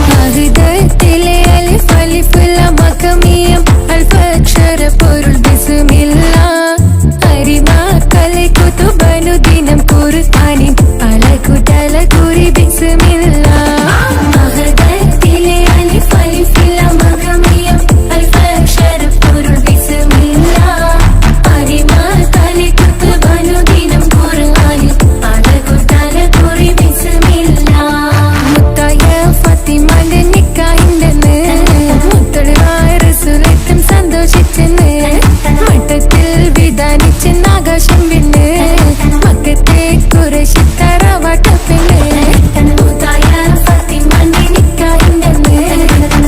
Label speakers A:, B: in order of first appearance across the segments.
A: ഹൃദയത്തിലെ അലിഫ് അലിഫുൽ മഖമിയം അൽഫക്ഷര പൊരുൾ ബിസ്മില്ലാ അരിമാ കലെ കുതുബനുദിനം ഖുർആനിൻ അലകുതല കുരി ബിസ്മില്ലാ ഹൃദയത്തിലെ അലിഫ് അലിഫുൽ മഖമിയം അൽഫക്ഷര പൊരുൾ ബിസ്മില്ലാ അരിമാ കലെ കുതുബനുദിനം ഖുർആനിൻ അലകുതല കുരി ബിസ്മില്ലാ മുത്തായ ഫാത്തിമന്റെ നിക്കാഹിന്റെന്ന് മുത്തളിവായ റസൂലേറ്റം സന്തോഷിച്ചെന്ന് മട്ടത്തിൽ വിധാനിച്ചെന്ന് ആകാശം പിന്നെ മക്കത്തെ കുറേശ്ശി തറവാട്ടപ്പെണ്ണ് മുത്തായ ഫാത്തിമന്റെ നിക്കാഹിന്റെന്ന്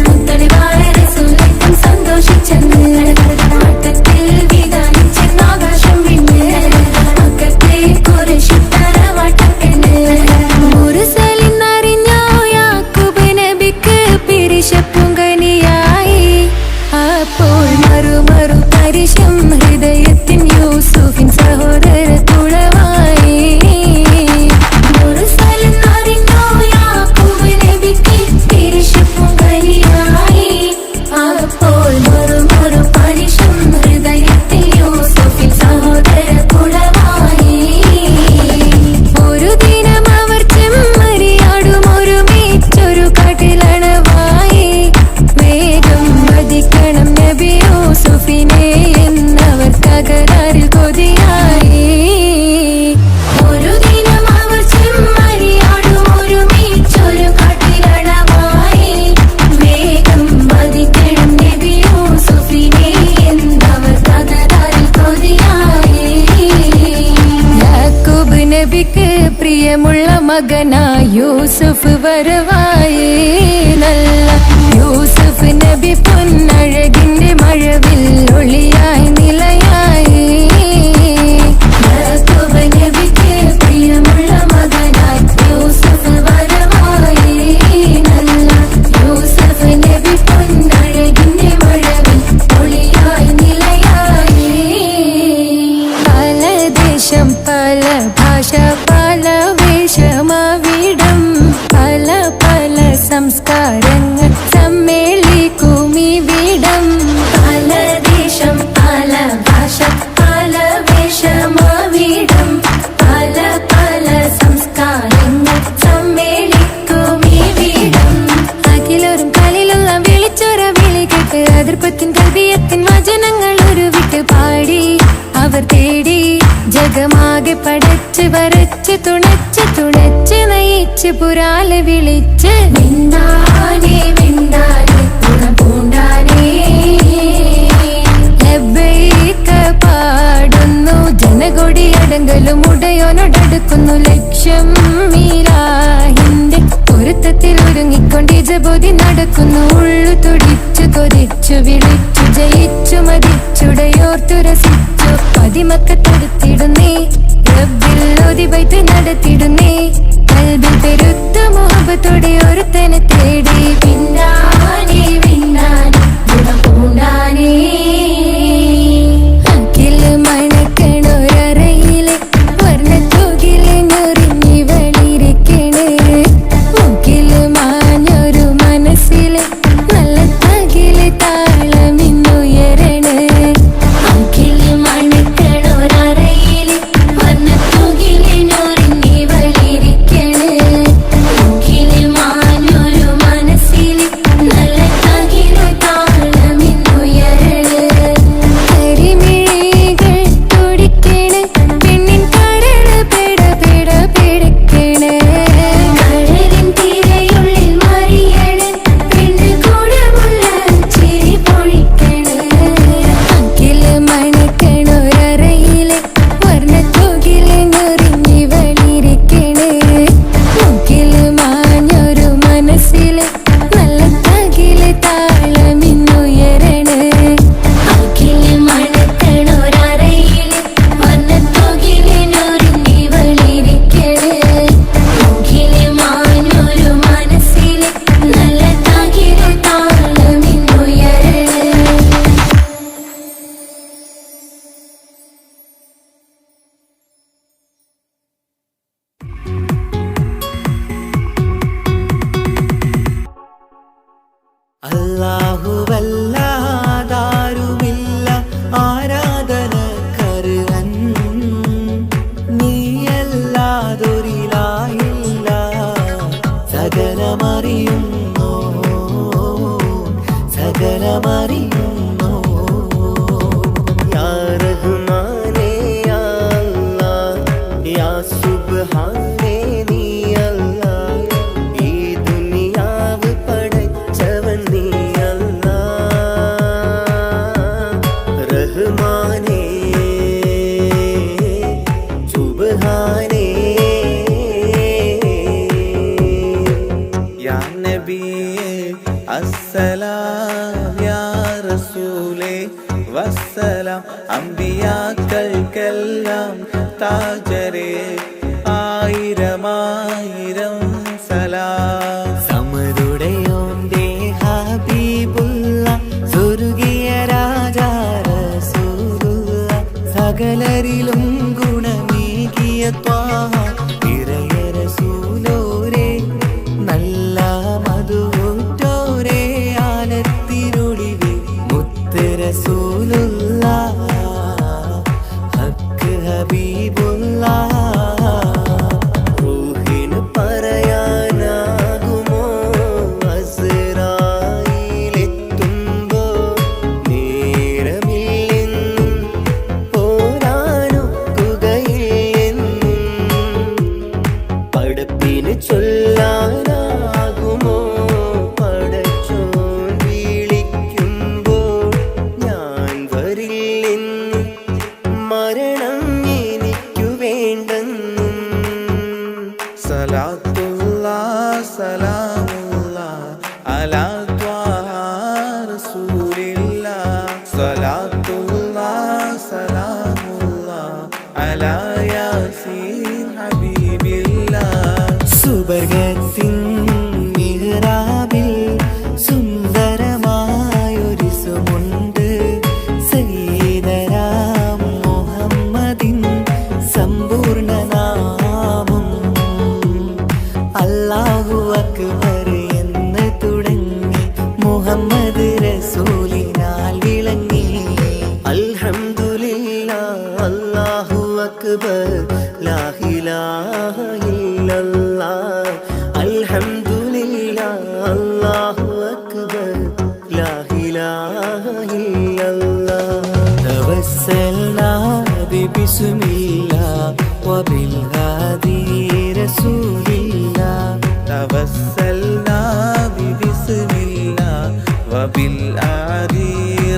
A: മുത്തളിവായ റസൂലേറ്റം സന്തോഷിച്ചെന്ന് മട്ടത്തിൽ വിധാനിച്ചെന്ന് ആകാശം പിന്നെ മക്കത്തെ കുറേശ്ശി തറവാട്ടപ്പെണ്ണ് മുർസലിനറിഞ്ഞോ യാക്കൂബ് നബിക്ക് പിരിശപ്പുങ്കനിയായി അപ്പോൾ മറു പരിശം ഹൃദയത്തിൻ യൂസുഫിൻ സഹോദര തുളവായി മുർസലിനറിഞ്ഞോ യാക്കൂബ് നബിക്ക് പിരിശപ്പുങ്കനിയായി അപ്പോൾ മറു പരിശം ഹൃദയത്തിൻ യൂസുഫിൻ സഹോദര തുളവായി ഒരു ദിനം അവർ ചെമ്മരിയാടും ഒരുമിച്ചൊരു കാട്ടിലണവായി വേഗം വധിക്കണം നബി യൂസുഫിനെ എന്നവർ തകരാറിൽ കൊതിയായി ഒരു ദിനം അവർ ചെമ്മരിയാടും ഒരുമിച്ചൊരു കാട്ടിലണവായി വേഗം വധിക്കണം നബി യൂസുഫിനെ എന്നവർ തകരാറിൽ കൊതിയായി യാക്കൂബ് നബിക്ക് പ്രിയമുള്ള മകനായി യൂസുഫ് വരവായി നല്ല യൂസുഫ് നബി പൊന്നഴകിന്റെ മഴവിൽ ഒളിയായി നിലയായി യാക്കൂബ് നബിക്ക് പ്രിയമുള്ള മകനായി യൂസുഫ് വരവായി നല്ല യൂസുഫ് നബി പൊന്നഴകിന്റെ മഴവിൽ ഒളിയായി നിലയായി പല ദേശം പല ഭാഷ പല വേഷമാവിടം പല പല സംസ്കാരങ്ങൾ സമ്മേളിക്കുമിവിടം പല ദേശം പല ഭാഷ പല വേഷമാവിടം പല പല സംസ്കാരങ്ങൾ സമ്മേളിക്കുമിവിടം അഖിലോരും കളിലുള്ള വിളിച്ചൊര വിളി കേട്ട് അതിർപ്പത്തിൻ കവിയത്തിൻ വചനങ്ങൾ ഉരുവിട്ട് പാടി അവർ തേടി ജഗമാകെ പടച്ച് വരച്ച് തുണച്ച് നയിച്ച് പുരാലെ വിളിച്ച് വിണ്ണാനേ വിണ്ണാനേ പൂണ്ടാനേ ലബ്ബൈക പാടുന്നു ജനകൊടി അടങ്കലും ഉടയോനോടടുക്കുന്നു ലക്ഷ്യം മീലാഹിന്റെ പൊരുത്തത്തിൽ ഒരുങ്ങിക്കൊണ്ട് ജബോധി നടക്കുന്നു ഉള്ളു തുടിച്ചു കൊതിച്ചു വിളിച്ചു ജയിച്ചു മതിച്ചുടയോർത്തു രസിച്ചു പതിമക്കത്തെടുത്തിടുന്നേ റബ്ബിൽ ഓതിബൈത്ത് നടത്തിടുന്നേ കൽബിൽ പെരുത്ത മുഹബത്തോടെ ഒരുത്തനെ തേടി പിന്നാനേ പിന്നാനേ ഗുണപൂണ്ടാനേ അഖില് മണക്കണൊരറയിലെ വർണ്ണത്തൂകില് ഞൊറിഞ്ഞി വളിരിക്കണ് മുക്കില് മാഞ്ഞൊരു മനസ്സിലെ നല്ല തകില് താളമിന്നുയരണ അഖില് മണക്കണൊരറയിലെ വർണ്ണത്തൂകില് ഞൊറിഞ്ഞി വളിരിക്കണ് മുക്കില് മാഞ്ഞൊരു മനസ്സിലെ
B: അല്ലാഹുവല്ലാതാരുമില്ല ആരാധനക്കർഹൻ, നീയല്ലാതൊരിലായില്ല സകലമറിയുന്നു സകലമറിയുന്നു. യാ റഹ്മാനേ യാ അല്ലാഹ് യാ സുബ്ഹാനേ നീ അല്ലാഹ്, ഈ ദുനിയാവ് പടച്ചവൻ നീ അല്ലാഹ്. റഹ്മാനേ സുബ്ഹാനേ യാ നബിയേ അസ്സലാം യാ റസൂലേ വസ്സലാം. അമ്പിയാക്കൾക്കെല്ലാം താജരേ ആയിരമായിരം സലാം. സമരുടയോന്റെ ഹബീബുള്ള സ്വർഗീയ രാജാ റസൂലുള്ള, സകലരിലും ഗുണമേകിയ ത്വാഹ ഇറയ റസൂലോരേ, നല്ല മധുറ്റോരേ ആലത്തിരുളിവേ മുത്ത് റസൂലുള്ള ഹക്ക് ഹബീബുള്ള. റൂഹിന് പറയാനാകുമോ അസ്റായീലെത്തുമ്പോ, നേരമില്ലെന്നും പോരാനൊക്കുകയില്ലെന്നും പടപ്പിന് ചൊല്ലാനാകുമോ പടച്ചോൻ വിളിക്കുമ്പോൾ, ഞാൻ വരില്ലെന്നും മരണം എനിക്കു വേണ്ടെന്നും. സലാത്തുല്ലാഹ് സലാമുല്ലാഹ് അലാ ത്വാഹ റസൂലില്ലാഹ്, സലാത്തുല്ലാഹ് സലാമുല്ലാഹ് അലാ യാസീൻ ഹബീബില്ലാഹ്. സുബർഗത്തിൻ മിഹ്റാബിൽ സുന്ദരമായൊരു സുമുണ്ട്, സയ്യിദനാം മുഹമ്മദിൻ സമ്പൂർണ്ണ നാമം. അല്ലാഹു അക്ബർ എന്ന് തുടങ്ങി മുഹമ്മദ് റസൂലിനാൽ വിളങ്ങി. അൽഹംദുലില്ലാഹ് അല്ലാഹു അക്ബർ ലാ ഇലാഹ ഇല്ലല്ലാഹ്. അൽഹംദുലില്ലാഹ് അല്ലാഹു അക്ബർ ലാ ഇലാഹ ഇല്ലല്ലാഹ്. തവസ്സൽനാ ബിസ്മില്ലാഹ് വബിൽഹാദി റസൂലില്ലാഹ്, തവസ്സൽനാ ബിസ്മില്ലാഹ് വബിൽഹാദി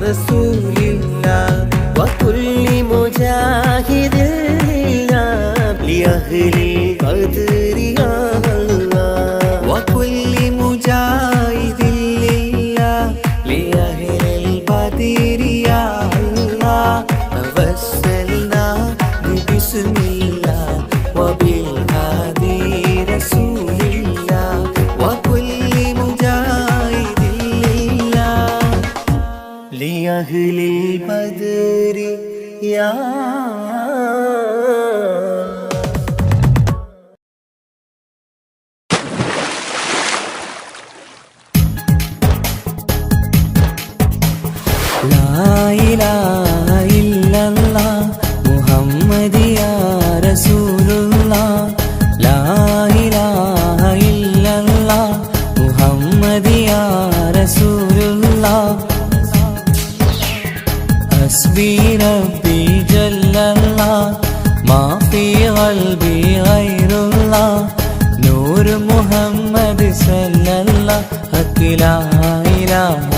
B: റസൂലില്ലാഹ്. വകുല്ലി മുജാഹിദിൻ ലില്ലാഹ് ലിഅഹ്ലിൽ ഖദ്രി യാ അല്ലാഹ്, വകുല്ലി മുജാഹിദിൻ ലില്ലാഹ് ലിഅഹ്ലിൽ ഖദ്രി യാ അല്ലാഹ്. തവസ്സൽനാ ബിസ്മില്ലാഹ് വബിൽഹാദി റസൂലില്ലാഹ്, വകുല്ലി മുജാഹിദിൻ ലില്ലാഹ് ലിഅഹ്ലിൽ ഖദ്രി യാ. ലാ ഇലാഹ ഇല്ലല്ലാഹ് മുഹമ്മദ് യാ റസൂലുള്ളാഹ്, ലാ ഇലാഹ ഇല്ലല്ലാഹ് മുഹമ്മദ് യാ റസൂലുള്ളാഹ്. ഹസ്ബി റബ്ബി ജല്ലല്ലാഹ് മാ ഫീ ഖൽബി ഗൈറുല്ലാഹ്, നൂറ് മുഹമ്മദ് സല്ലല്ലാഹ് ഹക്ക് ലാ ഇലാഹ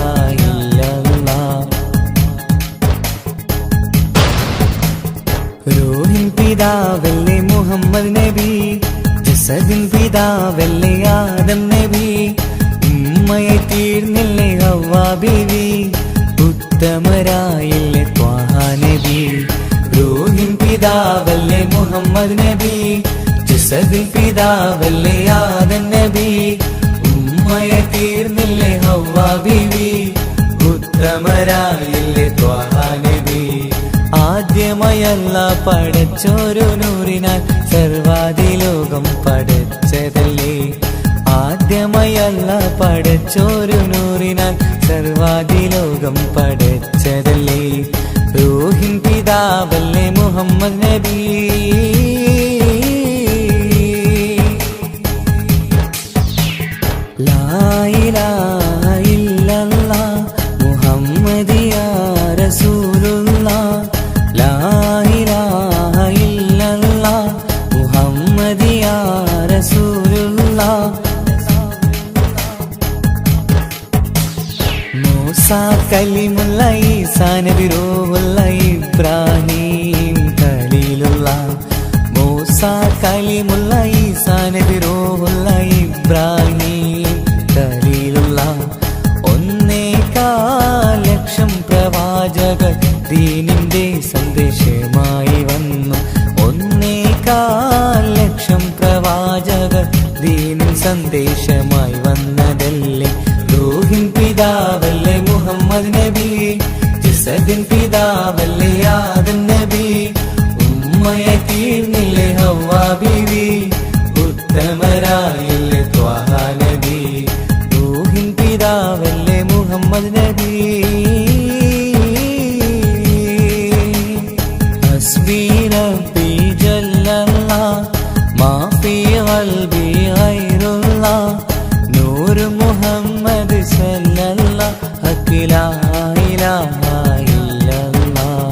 B: ഇല്ലല്ലാഹ്. റൂഹിൻ പിതാവല്ലേ മുഹമ്മദ് നബി, ജസദിൻ പിതാവല്ലേ ആദം നബി, ഉമ്മയെ തീർന്നില്ലേ ഹവ്വാ ബീവി, ഉത്തമരായില്ലേ ത്വാഹ നബി. റൂഹിൻ പിതാവല്ലേ മുഹമ്മദ് നബി, ജസദിൻ പിതാവല്ലേ ആദം നബി, ഉമ്മയെ തീർന്നില്ലേ ഹവ്വാ ബീവി, ഉത്തമരായില്ലേ ത്വാഹ നബി. ആദ്യമയല്ല പടച്ചോരു നൂറിനാൽ സർവാദി ലോകം പടച്ചതല്ലേ, ആദ്യ ആദ്യമയല്ല പടച്ചോരു നൂറിനാൽ സർവാദിലോകം പടച്ചതല്ലേ റൂഹിൻ പിതാവല്ലേ മുഹമ്മദ് നബി ലാ ഇലാഹ ഇല്ലല്ലാഹ് മുഹമ്മദ് യാ റസൂലുള്ളാഹ് ലാ ഇലാഹ ഇല്ലല്ലാഹ് മുഹമ്മദ് യാ റസൂലുള്ളാഹ് മൂസാ കലിമുള്ള ഈസാ നബി റൂഹുള്ള ഇബ്രാഹിം ഖലീലുള്ളാഹ് മൂസാ കലിമുള്ള ഈസാ നബി റൂഹുള്ള ഇബ്രാഹിം ഖലീലുള്ളാഹ് 1.4 ലക്ഷം പ്രവാചകർ ദീനിന്റെ സന്ദേശമായി വന്നു 1.4 ലക്ഷം പ്രവാചകർ ദീനിൻ സന്ദേശമായി വന്നതല്ലേ റൂഹിൻ പിതാവല്ലേ മുഹമ്മദ് നബി ജസദിൻ പിതാവല്ലേ ആദം നബി ഉമ്മയെ തീർന്നില്ലേ ഹവ്വാ ബീവി ഉത്തമരായില്ലേ ത്വാഹ നബി റൂഹിൻ പിതാവല്ലേ മുഹമ്മദ് നബി ഹസ്ബി റബ്ബി ജല്ലല്ലാഹ് മാ ഫീ ഖൽബി ഗൈറുല്ലാഹ് നൂർ മുഹമ്മദ് സല്ലല്ലാഹു ലാ ഇലാഹ ഇല്ലല്ലാഹ്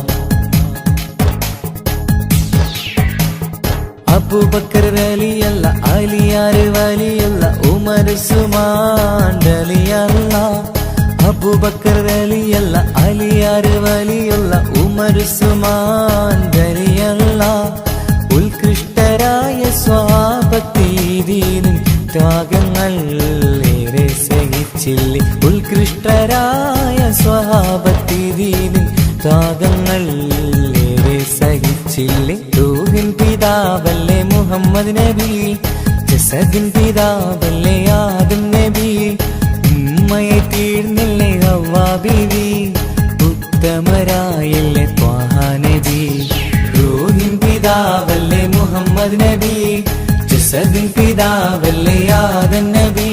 B: അബൂബക്കർ വലിയല്ല അലിയാർ വലിയല്ല ഉമർ ഉസ്മാൻ വലിയല്ല അബൂബക്കർ വലിയല്ല അലിയാർ വലിയല്ല ഉമർ ഉസ്മാൻ വലിയല്ല ഉത്കൃഷ്ടരായ സ്വഹാബത്തീദീനിൻ ത്യാഗങ്ങൾ ഏറെ സഹിച്ചില്ലേ ഉത്കൃഷ്ടരായ സ്വഹാബത്തീദീനിൻ ത്യാഗങ്ങൾ ഏറെ സഹിച്ചില്ലേ റൂഹിൻ പിതാവല്ലേ മുഹമ്മദ് നബി ജസദിൻ പിതാവല്ലേ ആദം നബി ഉമ്മയെ തീർന്നില്ലേ ഹവ്വാ ബീവി ഉത്തമരായില്ലേ ത്വാഹ നബി റൂഹിൻ പിതാവല്ലേ മുഹമ്മദ് നബി ജസദിൻ പിതാവല്ലേ ആദം നബി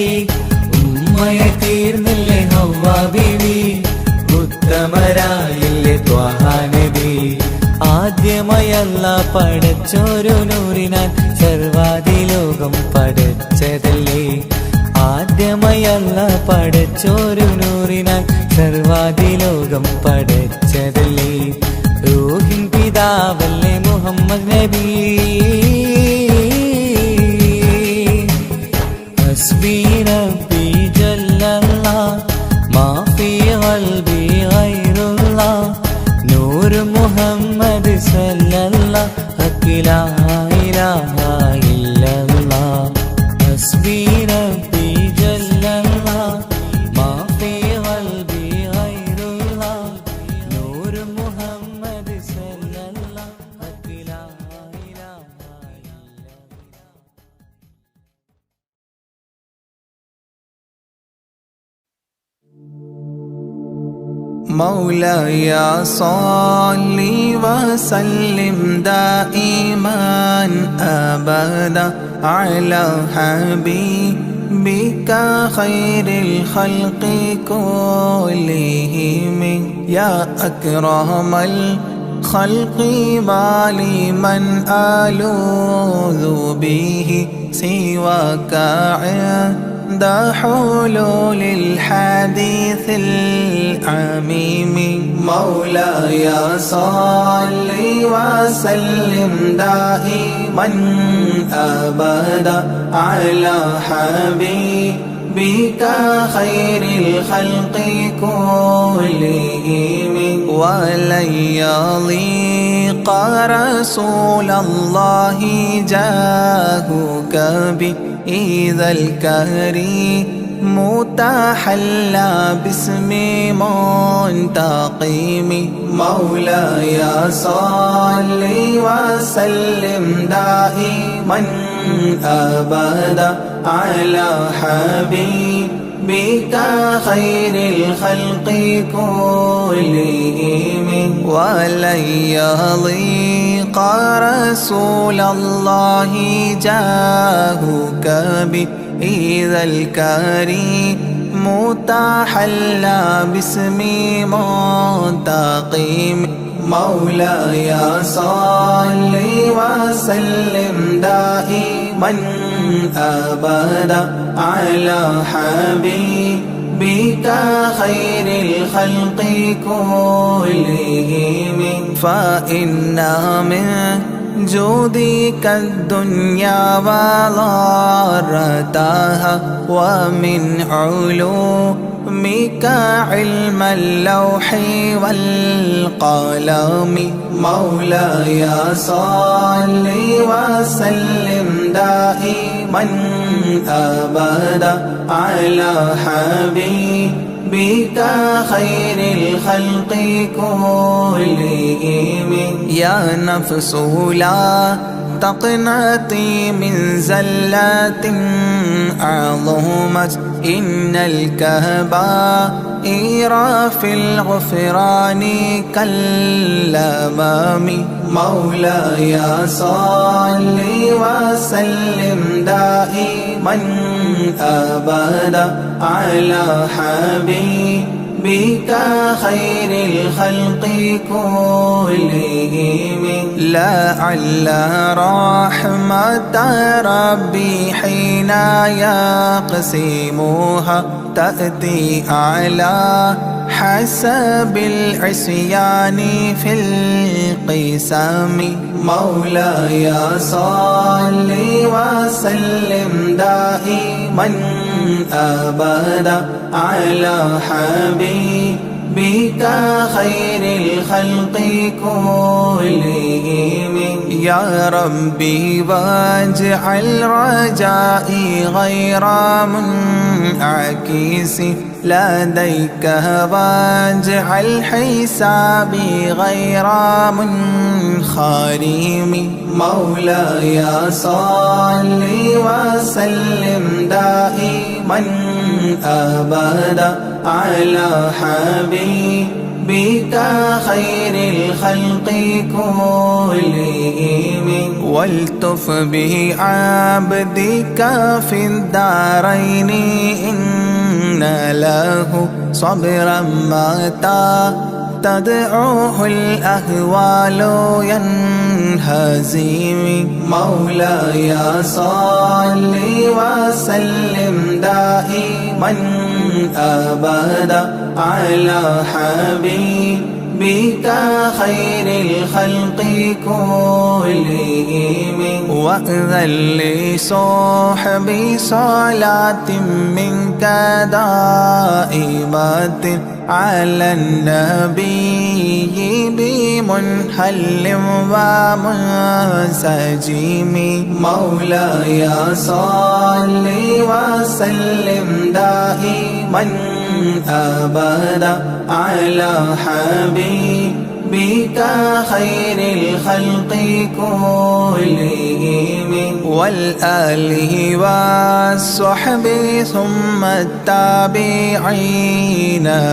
B: ഉമ്മയെ തീർന്നില്ലേ ഹവ്വാ ബീവി ഉത്തമരായില്ലേ ത്വാഹ നബി ആദ്യമയല്ല പടച്ചോരു നൂറിനാൽ സർവാദിലോകം പടച്ചതല്ലേ ആദ്യമയല്ല പടച്ചോരു നൂറിനാൽ സർവാദിലോകം പടച്ചതല്ലേ റൂഹിൻ പിതാവല്ലേ മുഹമ്മദ് നബി ഹസ്ബി റബ്ബി ജല്ലല്ലാഹ് മാ ഫീ ഖൽബി ഗൈറുല്ലാഹ് നൂർ മുഹമ്മദ് സല്ലല്ലാഹു ലാ ഇലാഹ ഇല്ലല്ലാഹ് ഹസ്ബി റബ്ബി ജല്ലല്ലാഹ് മാ ഫീ ഖൽബി ഗൈറുല്ലാഹ് നൂർ മുഹമ്മദ് സല്ലല്ലാഹു ലാ ഇലാഹ
C: مولاي صل وسلم دائما أبدا على حبيبك خير الخلق كلهم يا أكرم الخلق ولمن ألوذ به سواك عند حلول الحديث العميم مولاي صل وسلم دائما أبدا على حبيبك خير الخلق كلهم ولن يضيق رسول الله جاهك بإذا الكريم متحلى باسم منتقم مولاي صل وسلم دائما أبدا على حبيبك خير الخلق كلهم ولن يضيق رسول الله جاهك إذا الكريم تحلى باسم منتقم مولاي صل وسلم دائما أبدا على حبيبك خير الخلق كلهم فإن من جودك الدنيا وضارتها ومن علومك علم اللوح والقلم مولاي صل وسلم دائما أبدا على حبيبك خير الخلق كلهم يا نفس لا تقنطي من زلة عظمت إن الكبائر في الغفران كالأمام مولاي صل وسلم دائما أبدا على حبيبك خير الخلق كلهم لعل رحمة ربي حين يقسمها تأتي على حسب العصيان في القسم مولاي صل وسلم دائما أبدا على حبيبك خير الخلق كلهم يا ربي واجعل رجائي غير منعكس لديك واجعل حسابي غير منخرم مولاي صل وسلم دائما أبدا على حبيبك خير الخلق كلهم والتف به عبدك في الدارين إن له صبرا متى تدعوه الأهوال ينهزم مولاي صل وسلم دائما أبدا على حبيبك خير الخلق كلهم وأذن لصحبي صلاة منك دائمة على النبي بمنحل ومنسجم مولاي صل وسلم دائما أبدا على حبيبك خير الخلق كلهم والآله والصحب ثم التابعين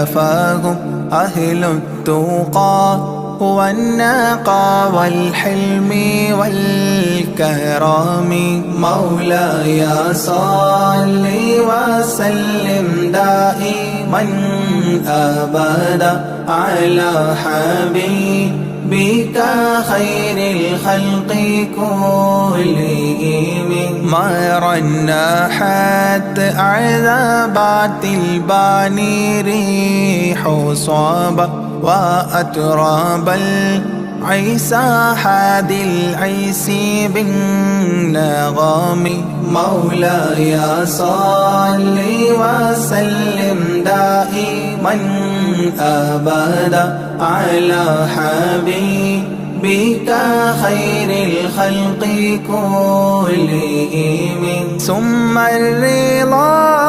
C: فهم أهل التقى والنقى والحلم والكرم مولاي صل وسلم دائما أبدا على حبيبك خير الخلق كلهم ما رنحت عذابات الباني ريح صابا وأتراب العيسى حاد العيس بالنغام مولاي صل وسلم دائما أبدا على حبيبك خير الخلق كلهم ثم الرضا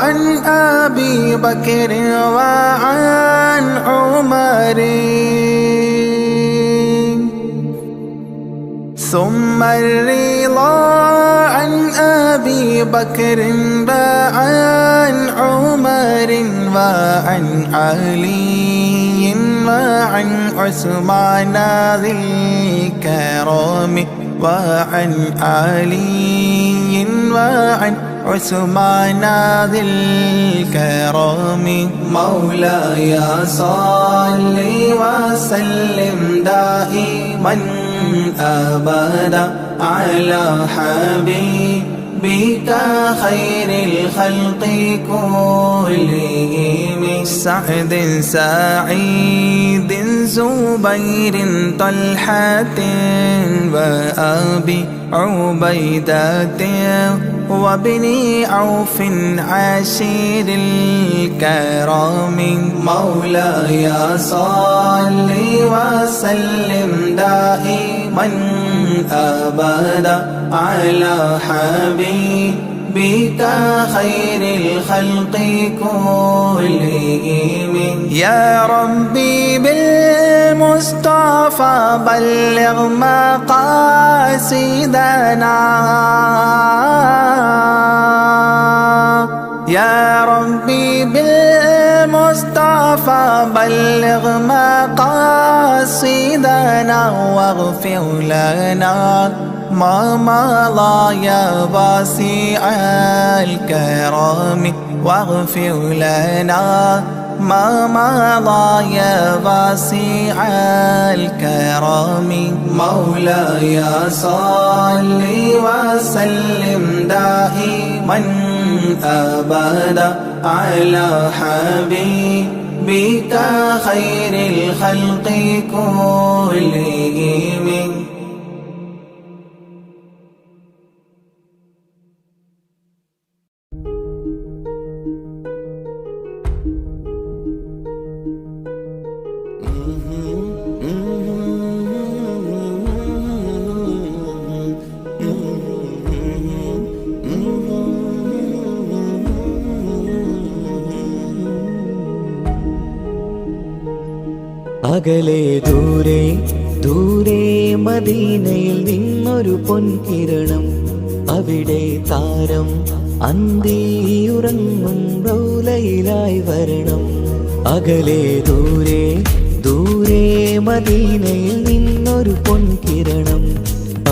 C: عن أبي بكر وعن عمر ثم الرضا عن أبي بكر وعن عمر وعن علي وعن عثمان ذي الكرم وعن علي وعن عثمان ذي الكرم مولاي صل وسلم دائما أبدا على حبيبك خير الخلق كلهم سعد سعيد زبير طلحة وأبي عبيدة وابن عوف عشير الكرام مولاي صل وسلم دائما أبدا على حبيبك خير الخلق كلهم يا ربي بالمصطفى بلغ مقاصدنا يا ربي بالمصطفى بلغ مقاصدنا واغفر لنا ما مضى يا واسع الكرم واغفر لنا ما مضى يا واسع الكرم مولاي صل وسلم دائما أبدا على حبيبك خير الخلق كلهم
B: അകലെ ദൂരെ ദൂരെ മദീനയിൽ നിന്നൊരു പൊൻകിരണം അവിടെ താരം അന്തിയുറങ്ങും റൗലയിലായി വരണം അകലെ ദൂരെ ദൂരെ മദീനയിൽ നിന്നൊരു പൊൻകിരണം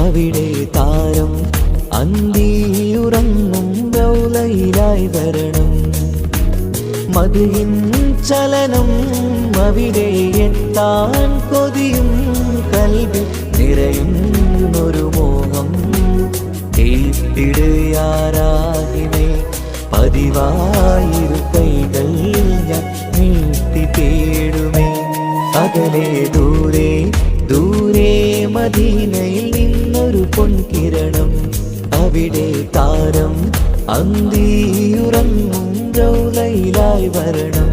B: അവിടെ താരം അന്തിയുറങ്ങും റൗലയിലായി വരണം മദീൻ ചലനം അവിടെ എത്താൻ കൊതിയും കൽബിൽ നിറയുന്നൊരു മോഹം കേട്ടിടുയാരാഹിമേ പതിവായിരു കൈകൾ ഞാൻ നീട്ടി തേടുമേ അകലെ ദൂരെ ദൂരെ മദീനയിൽ നിന്നൊരു പൊൻകിരണം അവിടെ താരം അന്തിയുറങ്ങും റൗലയിലായി വരണം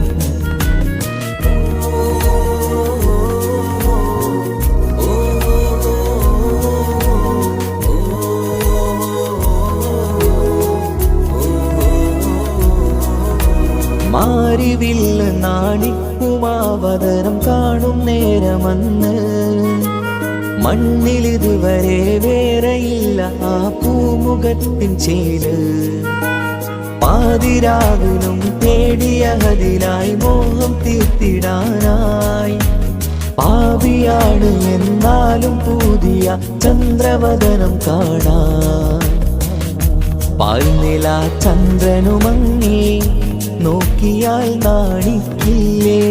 B: മാരിവില്ല നാണിക്കുമാവതരം കാണും നേരമന്ന് മണ്ണിലിതുവരെ വേറെയില്ല ആ പൂമുഖത്തിൻ ചേല് പാതിരാവിലും തേടിയ ഹദിലായി മോഹം തീർത്തിടാനായി പാപിയാണ് എന്നാലും പുതിയ ചന്ദ്രവദനം കാണാൻ പാൽനില ചന്ദ്രനുമങ്ങി നോക്കിയാൽ നാണിക്കില്ലേ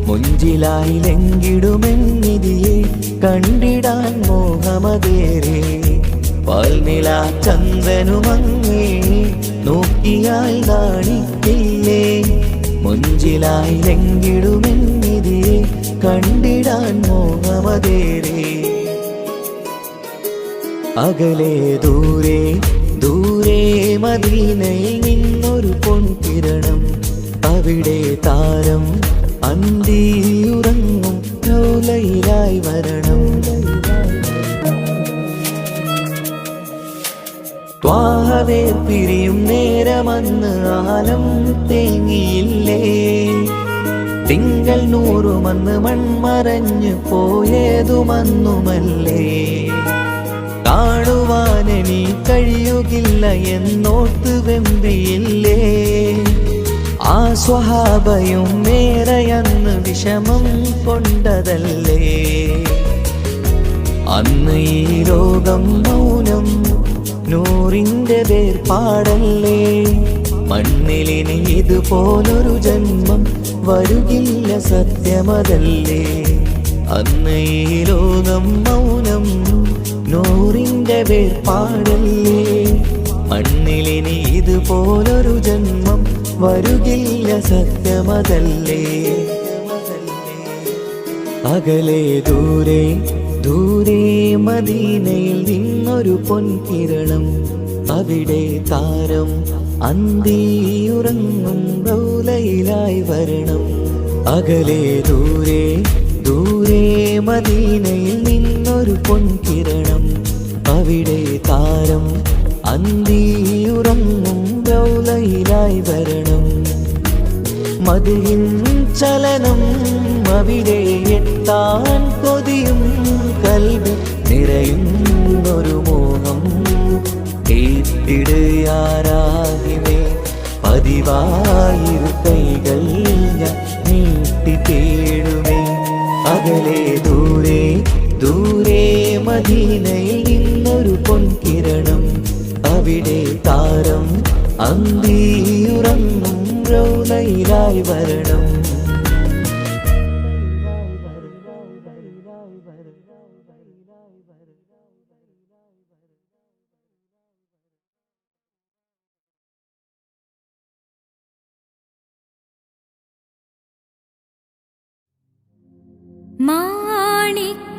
B: മുഞ്ചിലായി ലംഘിടുമെന്നിതിയെ കണ്ടിടാൻ മോഹമതേറെ പാൽനില ചന്ദ്രനുമങ്ങി നോക്കിയാൽ നാണിക്കില്ലേ മുഞ്ചിലായി ലംഘിടുമെന്നിതിയെ കണ്ടിടാൻ മോഹമതേറെ അകലെ ദൂരെ ദൂരെ മദീനയിൽ നിന്നൊരു പൊൻകിരണം അവിടെ താരം അന്തിയുറങ്ങും റൗലയിലായി വരണം ത്വാഹവേ പിരിയും നേരമന്ന് ആലം തേങ്ങിയില്ലേ തിങ്കൾ നൂറുമന്ന് മൺമറഞ്ഞു പോയതുമന്നുമല്ലേ കാണുവാനെനി കഴിയുകില്ല എന്നോർത്ത് വെമ്പിയില്ലേ ആ സ്വഹാബയും മേറയന്ന് വിഷമം കൊണ്ടതല്ലേ അന്ന് ഈ ലോകം മൗനം നൂറിൻ്റെ വേർപാടല്ലേ. മണ്ണിലിനി ഇതുപോലൊരു ജന്മം വരുകില്ല, സത്യമതല്ലേ. അന്ന് ഈ ലോകം മൗനം, നൂറിൻ്റെ വേർപാടല്ലേ. മണ്ണിലിനി ഇതുപോലൊരു ജന്മം വരുകില്ല, സത്യമതല്ലേ. അകലെ ദൂരെ ദൂരെ മദീനയിൽ നിന്നൊരു പൊൻകിരണം, അവിടെ താരം അന്തിയുറങ്ങും റൗലയിലായി വരണം. അകലെ ദൂരെ ദൂരെ മദീനയിൽ നിന്നൊരു പൊൻകിരണം, അവിടെ താരം അന്തിയുറങ്ങും റൗലയിലായി വരണം. മദിഹിൻ ചലനം അവിടെ എത്താൻ കൊതിയും കൽബിൽ നിറയുന്നൊരു മോഹം. കേട്ടിടയാരാകിമേ പതിവായിരു കൈകൾ ഞാൻ നീട്ടി തേടുമേ. അകലെ ദൂരെ ദൂരെ മദീനയിൽ നിന്നൊരു പൊൻകിരണം, അവിടെ താരം അന്തിയുറങ്ങും റൗലയിലായി വരണം.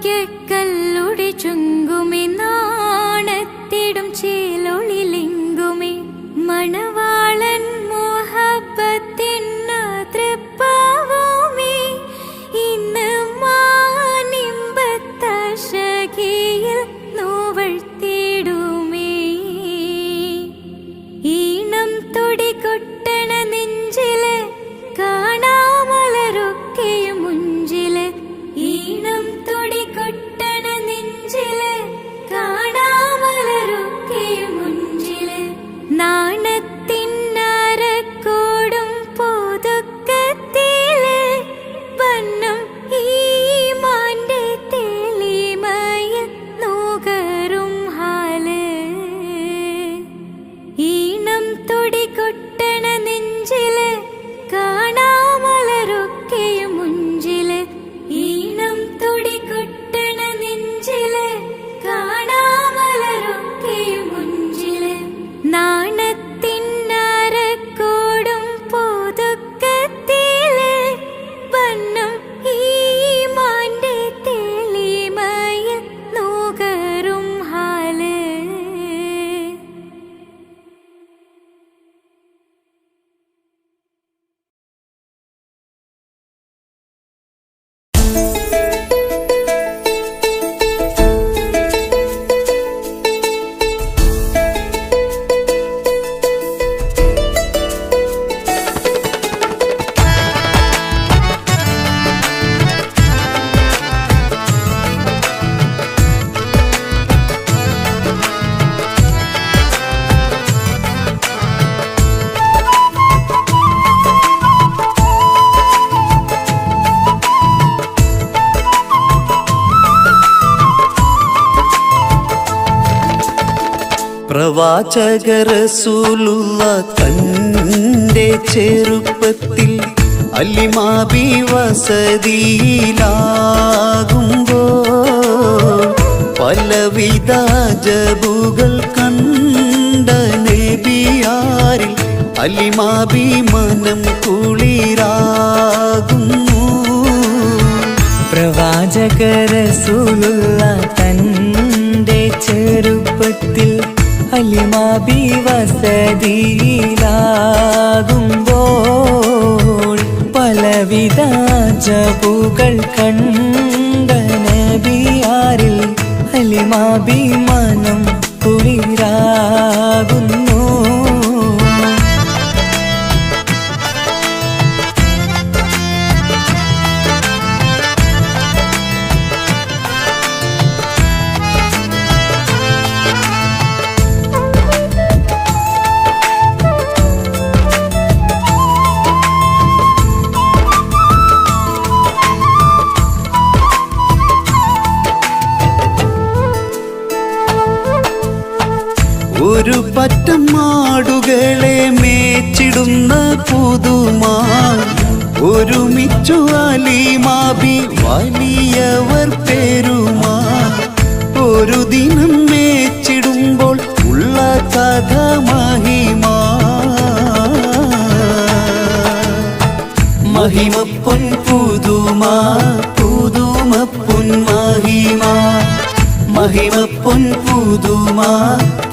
A: മാണിക്യക്കല്ലുടെ ചുങ്കുമേ നാണത്തിടും ചേലൊളിലെങ്കുമേ മണവാളൻ മോഹബത്തിന്ന തൃപ്പാവുമേ. ഇന്ന് മാനിമ്പത്തശകിയിൽ നോവഴ്ത്തിടുമേ. ഈണം തൊടികൊട്ടണ നെഞ്ചില് കാണാമലരൊക്കെയും മുഞ്ചില്. ഈണം തൊടികൊട്ടണ നെഞ്ചില് കാണാമലരൊക്കെയും മുഞ്ചില്. നാണത്തിന്നരക്കോടും പോതുക്കത്തില് വന്നം ഈമാന്റെ തെളിമയിൽ നുകരും ഹാല്. ഈണം തൊടികൊട്ടണ നെഞ്ചില് കാണാമലരൊക്കെയും മുഞ്ചില്. ഈണം തൊടികൊട്ടണ നെഞ്ചില് കാണാമലരൊക്കെയും മുഞ്ചില്. നാണത്തിന്നരക്കോടും പോതുക്കത്തില് വന്നം ഈമാന്റെ തെളിമയിൽ നുകരും ഹാല്.
B: പ്രവാചക റസൂലുള്ള തന്റെ ചെറുപ്പത്തിൽ അലിമാബി വസതിയിലാകുമ്പോൾ പലവിധ ജബുകൾ കണ്ട നബിയാരിൽ അലിമാബി മനം കുളിരാകുന്നു.
D: പ്രവാചക റസൂലുള്ള തന്റെ ചെറുപ്പത്തിൽ അലിമാബി വസതിയിലാകുമ്പോൾ പലവിധ ജബുകൾ കണ്ട നബിയാരിൽ അലിമാബി മനം കുളിരാകുന്നു.
B: കൂട്ടം മാടുകളെ മേച്ചിടുന്ന പുതുമാ ഒരുമിച്ചു അലിമാബി വലിയവർ പേരുമാ ഒരു ദിനം മേച്ചിടുമ്പോൾ ഉള്ള കഥ മഹിമാ മഹിമ പൊൻ പുതുമാ പുതുമ പൊൻ മഹിമാ മഹിമ പൊൻ പുതുമാ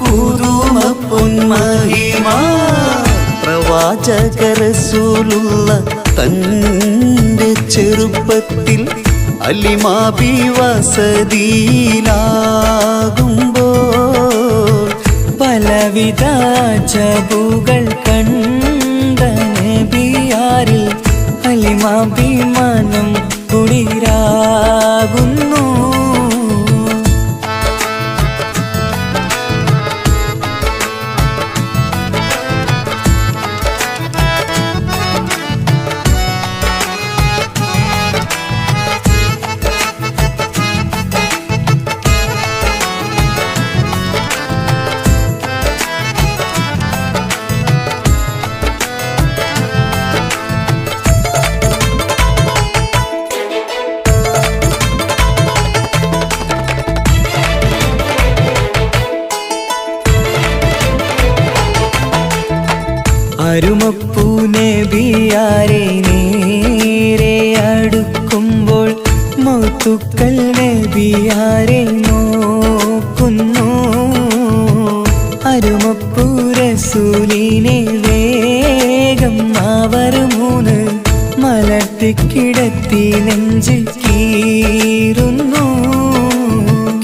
B: പുതുമ പൊൻ മഹിമാ പ്രവാചക റസൂലുള്ള തന്റെ ചെറുപ്പത്തിൽ അലിമാബി വസതിയിലാകുമ്പോൾ
D: പലവിധ ജബുകൾ കണ്ട നബിയാരിൽ അലിമാബി മനം കുളിരാകുന്നു അരുമപ്പൂ നബിയാരെ നേരെ അടുക്കുമ്പോൾ മൗത്തുക്കൾ നബിയാരെ നോക്കുന്നു അരുമപ്പൂ റസൂലിനെ വേഗം അവർ മൂന്ന് മലർത്തിക്കിടത്തി നെഞ്ച് കീറുന്നു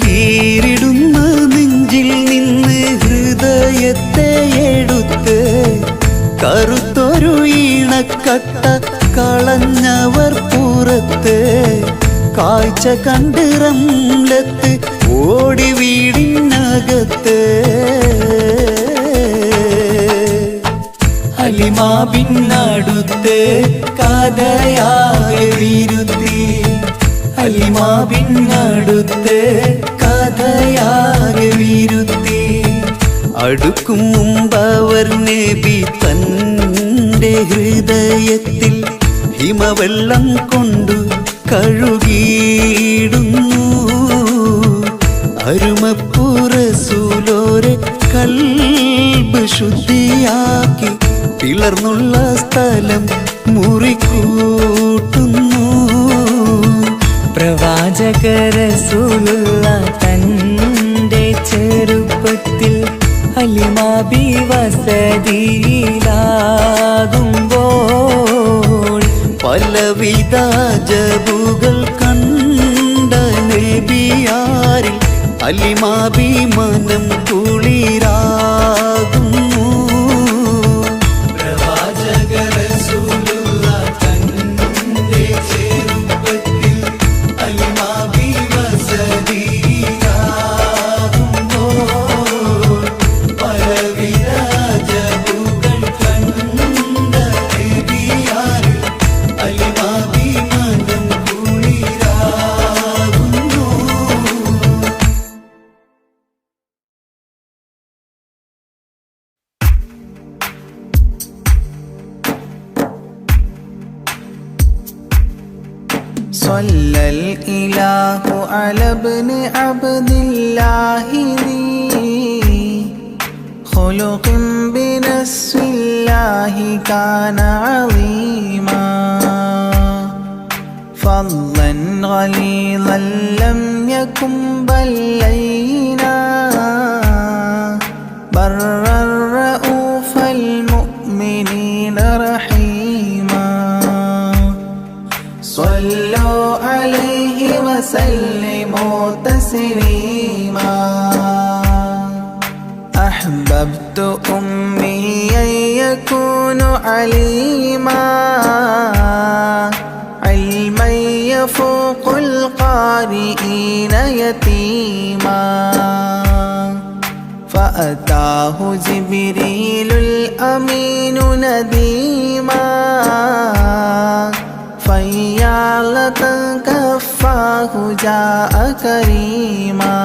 B: കീറിടുന്ന നെഞ്ചിൽ നിന്ന് ഹൃദയത്തെ എടുത്ത് കറുത്തൊരു ഈണക്കട്ട കളഞ്ഞവർ പുറത്ത് കാഴ്ച കണ്ട് റംലത്ത് ഓടി വീടിനകത്ത്
D: അലിമാബിനടുത്ത് കഥയാകെ വിരുത്തി അലിമാബിനടുത്ത് കഥയാകെ വിരുത്തി
B: അടുക്കും മുമ്പവർ നബി തന്റെ ഹൃദയത്തിൽ ഹിമവെള്ളം കൊണ്ടു കഴുകിയിടുന്നു അരുമപ്പൂ റസൂലോരെ കൽബ് ശുദ്ധിയാക്കി പിളർന്നുള്ള സ്ഥലം മുറിക്കൂട്ടുന്നു
D: പ്രവാചക റസൂലുള്ള തന്റെ ചെറുപ്പത്തിൽ അലിമാബി വസതിയിലാകുമ്പോൾ
B: പലവിധ ജബുകൾ കണ്ട നബിയാരിൽ അലിമാബി മനം കുളിരാകുന്നു പ്രവാചക റസൂലുള്ള തന്റെ ചെറുപ്പത്തിൽ അലിമാബി വസതിയിലാകുമ്പോൾ പലവിധ ജബുകൾ കണ്ട നബിയാരിൽ അലിമാബി മനം കുളിരാകുന്നു
C: صلى الإله على ابن عبد الله ذي خلق بنسب الله كان عظيما فضلا غليظا لم يكن بل لينا برا رؤوف المؤمنين رحيما صلوا عليه وسلموا تسليما أحببت أمي أن يكون عليما علما يفوق القارئين يتيما فأتاه جبريل الأمين نديما فيالة كفاه جاء كريما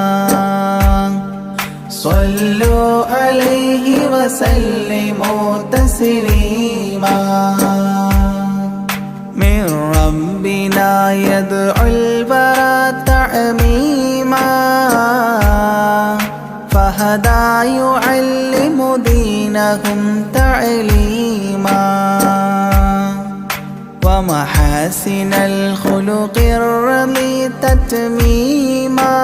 C: صلوا عليه وسلموا تسليما من ربنا يدعو البراء تعميما فهدى يعلم دينهم تعليما ومحاسن الخلق الرضي تتميما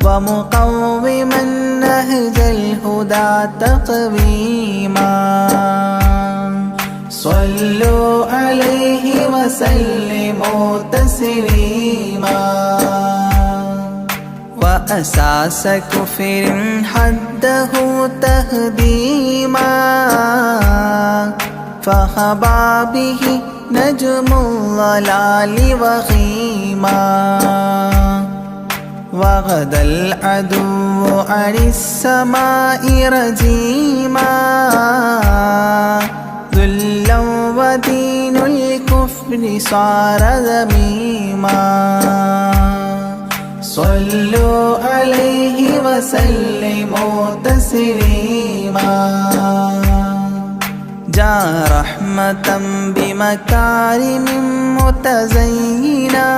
C: ومقوما نهج الهدى تقويما صلوا عليه وسلموا تسليما وأساس كفر حده تهديما فخبى به نجم الضلال وخيما وغدا العدو عن السماء رجيما ذلا ودين الكفر صار ذميما صلوا عليه وسلموا تسليما جاء رحمة بمكارم متزينا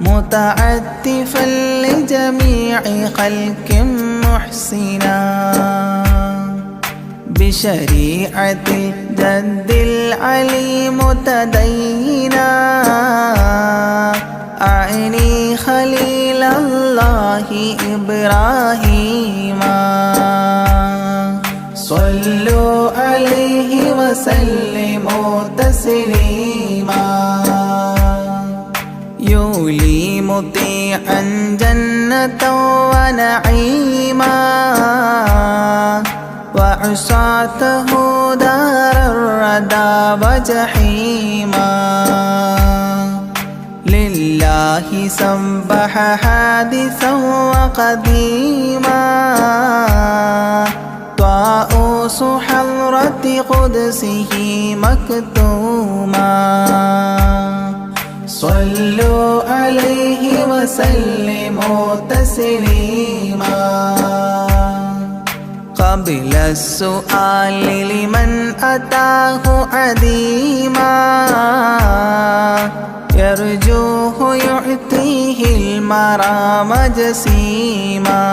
C: متعتفا لجميع خلق محسنا بشريعة الجد العلي متدينا أعني خليل الله إبراهيم صلوا عليه وسلموا تسليما يولي مطيعا جنة ونعيما وعصاته دار الردى وجحيما لله سبح حادثا وقديما طاؤوس حضرة قدسه مكتوما صلوا عليه وسلموا تسليما قبل السؤال لمن أتاه عديما يرجوه يعطيه المرام جسيما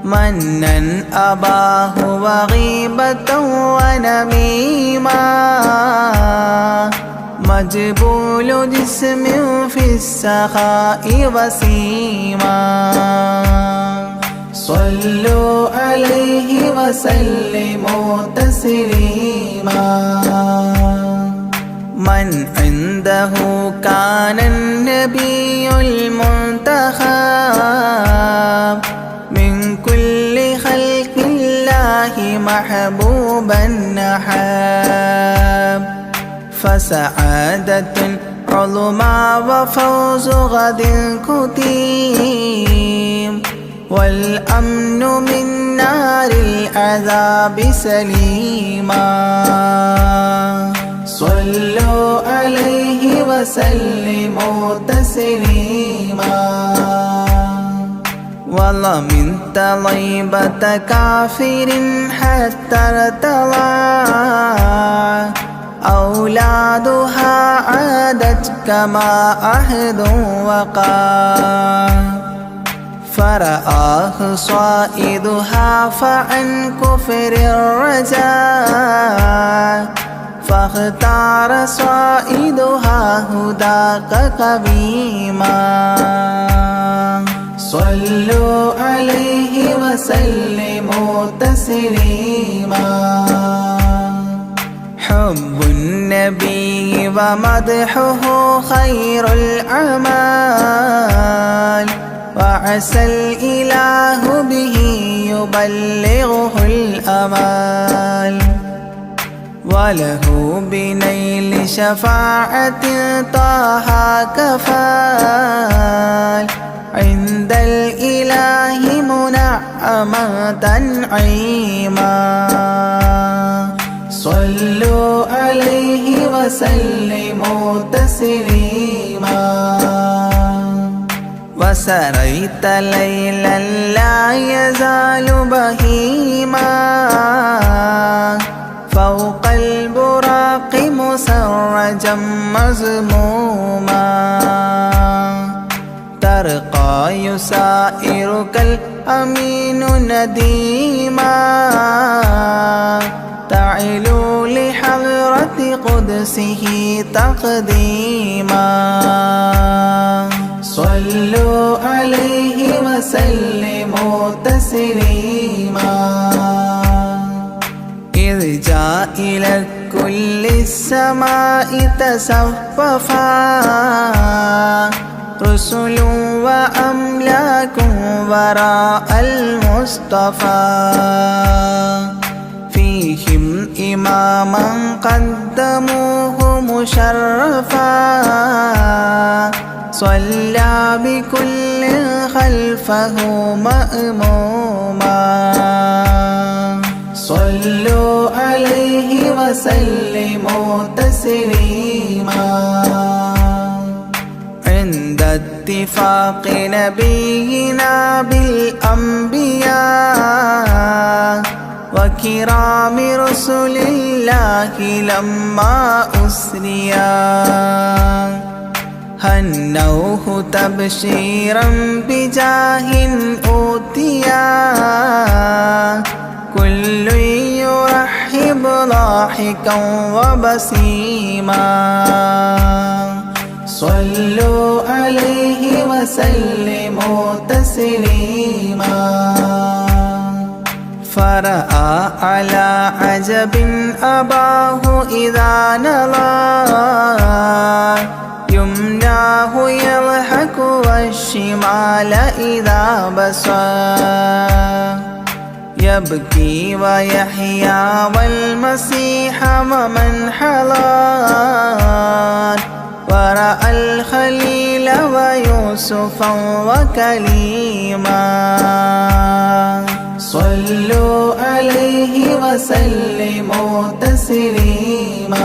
C: منا أباه وغيبة ونميما مجبول جسم في السخاء وسيما صلوا عليه وسلموا تسليما من عنده كان النبي المنتخب من كل خلق الله محبوبا نحب فسعادة عظمى وفوز غد كتيم والأمن من نار العذاب سليما صلوا عليه وسلموا تسليما والله من طيبة كافر حتى ارتضى أولادها عادت كما عهد وقع فرآه صائدها فعن كفر الرجاء فاختار صائدها هداك قويما صلوا عليه وسلموا تسليما حب النبي ومدحه خير الأعمال وعسى الإله به يبلغه الأمال وله بنيل شفاعة طه كفال عند الإله منعما تنعيما صلوا عليه وسلموا تسليما وسريت ليلا لا يزال بهيما فوق البراق مسرجا مزموما ترقى يسائرك الأمين نديما تعلو لحضرة قدسه تقديما صلوا عليه وسلموا تسليما إذ جاء إلى كل السماء تصففا رسل وأملاك وراء المصطفى فيهم إماما قدموه مشرفا صلى بكل خلفه مأموما صلوا عليه وسلموا تسليما عند اتفاق نبينا بالأنبياء وكرام رسل الله لما أسريا هنوه تبشيرا بجاه أوتيا كل يرحب ضاحكا وبسيما صلوا عليه وسلموا تسليما فرأى على عجب أباه إذا نظى يمناه يضحك والشمال إذا بصى يبكي ويحيى والمسيح ومن حضر ورأى الخليل ويوسفا وكليما صلوا عليه وسلموا تسليما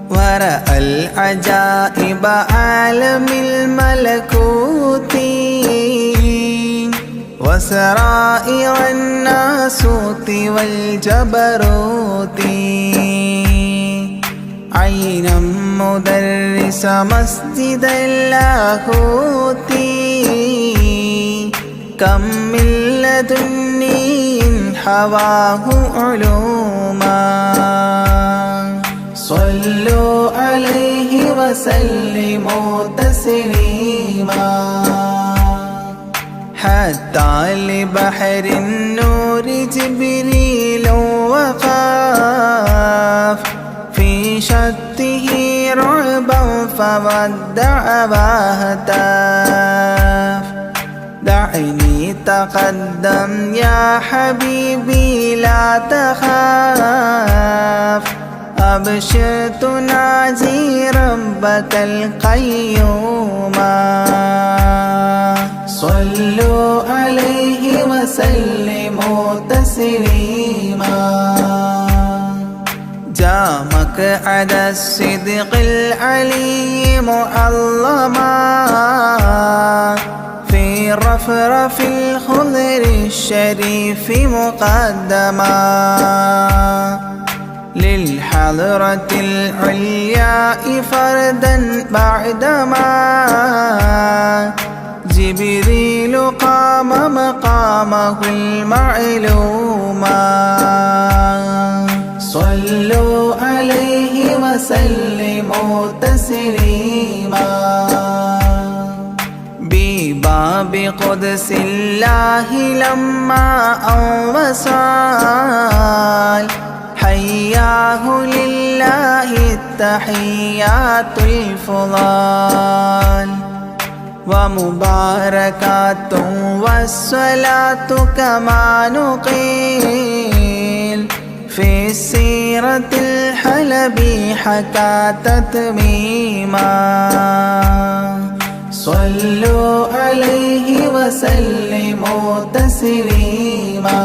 C: ورأى العجائب عالم الملكوت وسرائر الناسوت والجبروت عينا مدرس مسجد اللاهوت كم من لدني حواه علوما صلوا عليه وسلموا تسليما حتى لبحر النور جبريل وقاف في شته رعبا فودع وهتاف دعني تقدم يا حبيبي لا تخاف أبشر تناجي ربك القيوم صلوا عليه وسلموا تسليما جاء مقعد الصدق العلي معظما في رفرف الخضر الشريف مقدما للحضرة العلياء فردا بعدما جبريل قام مقامه المعلوما صلوا عليه وسلموا تسليما بباب قدس الله لما أوصال حياه لله التحيات الفضال ومباركات والصلاة كما نقيل في السيرة الحلبي حكى تتميما صلوا عليه وسلموا تسليما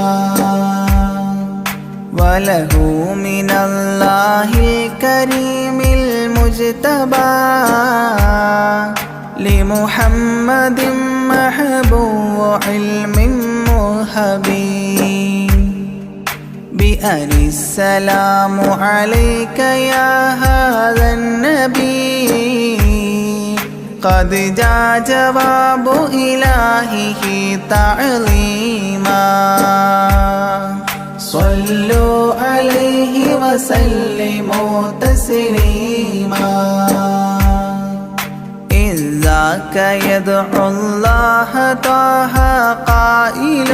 C: وله من الله الكريم المجتبى لمحمد محبوب علم مهبي بأن السلام عليك يا هذا النبي قد جاء جواب إلهه تعظيما صلوا عليه وسلموا تسليما إذ ذاك يدعو الله طه قائل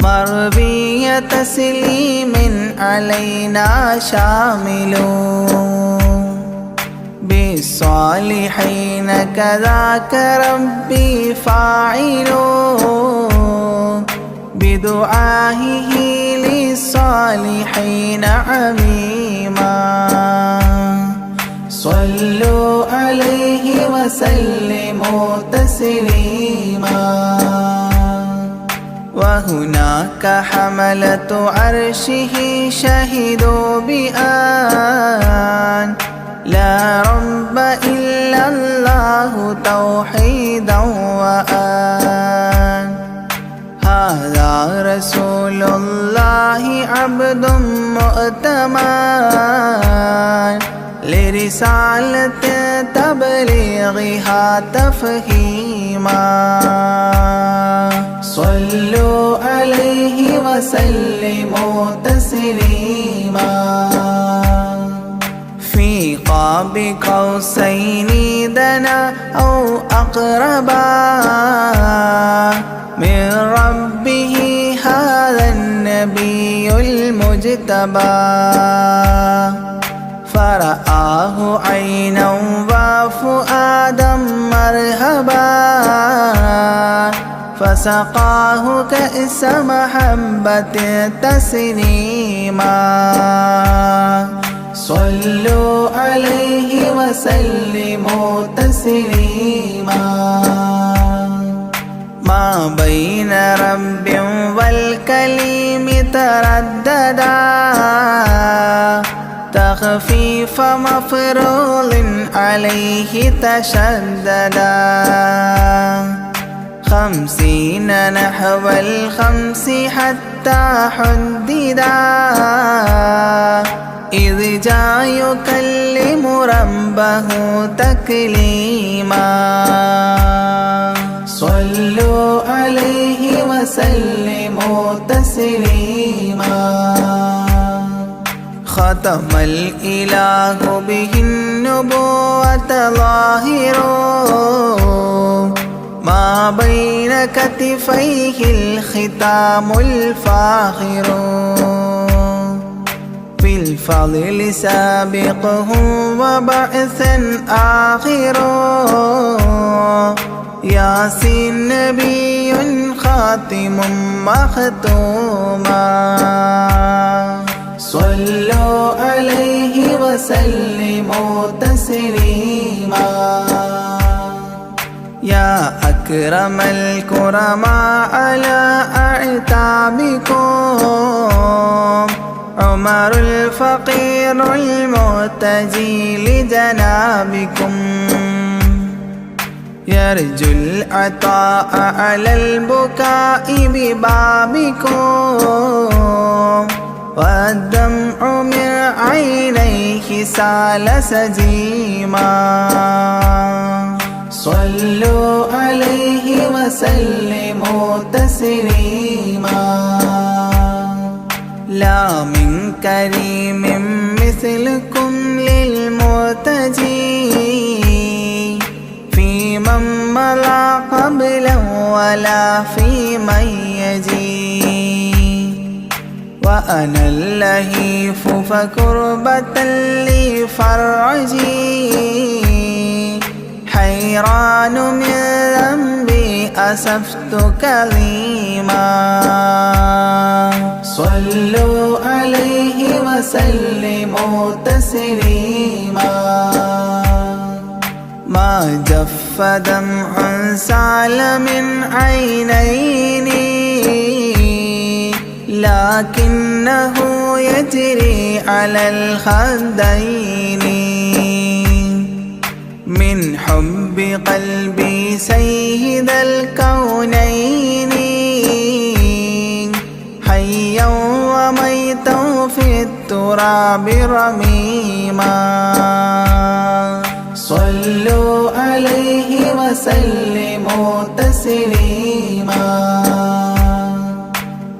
C: مربي تسليم علينا شامل بالصالحين كذاك ربي فاعل بدعائه للصالحين عميما صلوا عليه وسلموا تسليما وهناك حملة عرشه شهدوا بأن لا رب إلا الله توحيدا وأن هذا رسول الله عبد مؤتمن لرسالة تبليغها تفهيما صلوا عليه وسلموا تسليما في قاب قوسين دنا أو أقربا من ربه هذا النبي المجتبى فرآه عينا وفؤادا مرهبا فسقاه كأس محبة تسليما صلوا عليه وسلموا تسليما ما بين رب والكليم ترددا تخفيف مفروض عليه تشددا 50 نحو 5 حتى حددا إذ جاء يكلم ربه تكليما صلوا عليه وسلموا تسليما ختم الإله به النبوة ظاهر ما بين كتفيه الختام الفاخر في الفضل سابقه وبعثا آخر ياسين نبي خاتم مختوما صلوا عليه وسلموا تسليما يا أكرم الكرماء على أعتابكم عمر الفقير المعتجي لجنابكم يرجو العطاء على البكاء ببابكم والدمع من عينيه سال سجيما صلوا عليه وسلموا تسليما لا من كريم مثلكم للمرتجي في من مضى قبلا ولا في من يجي وأنا اللهيف فكربة لي فرجي حيران من ذنبي أسفت كظيما صلوا عليه وسلموا تسليما ما جف دمع سال من عينيني لكنه يجري على الخدين من حب قلبي سيد الكونين حيا وميتا في التراب رميما صلوا عليه وسلموا تسليما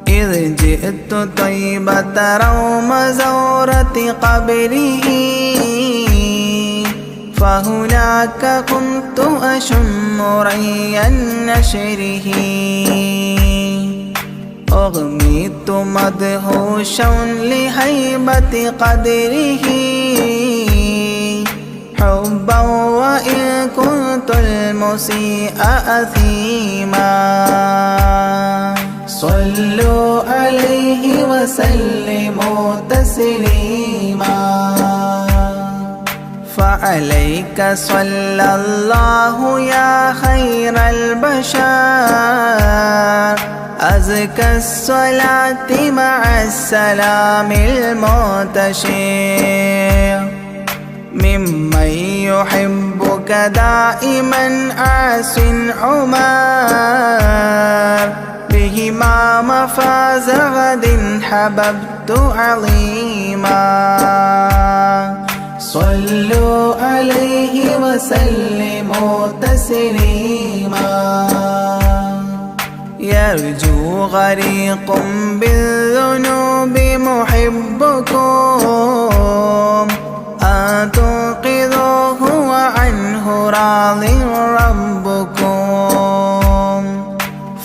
C: إذ جئت طيبة روم زورة قبره فهناك كنت أشم ري نشره أغميت مدهوشا لهيبة قدره حبا وإن كنت المسيء أثيما صلوا عليه وسلموا تسليما فعليك صلى الله يا خير البشر أزكى الصلاة مع السلام المنتشر ممن يحبك دائما عاص عمر بهما مفاز غد حببت عظيما صلوا عليه وسلموا تسليما يرجو غريق بالذنوب محبكم أن تنقذوه وعنه راض ربكم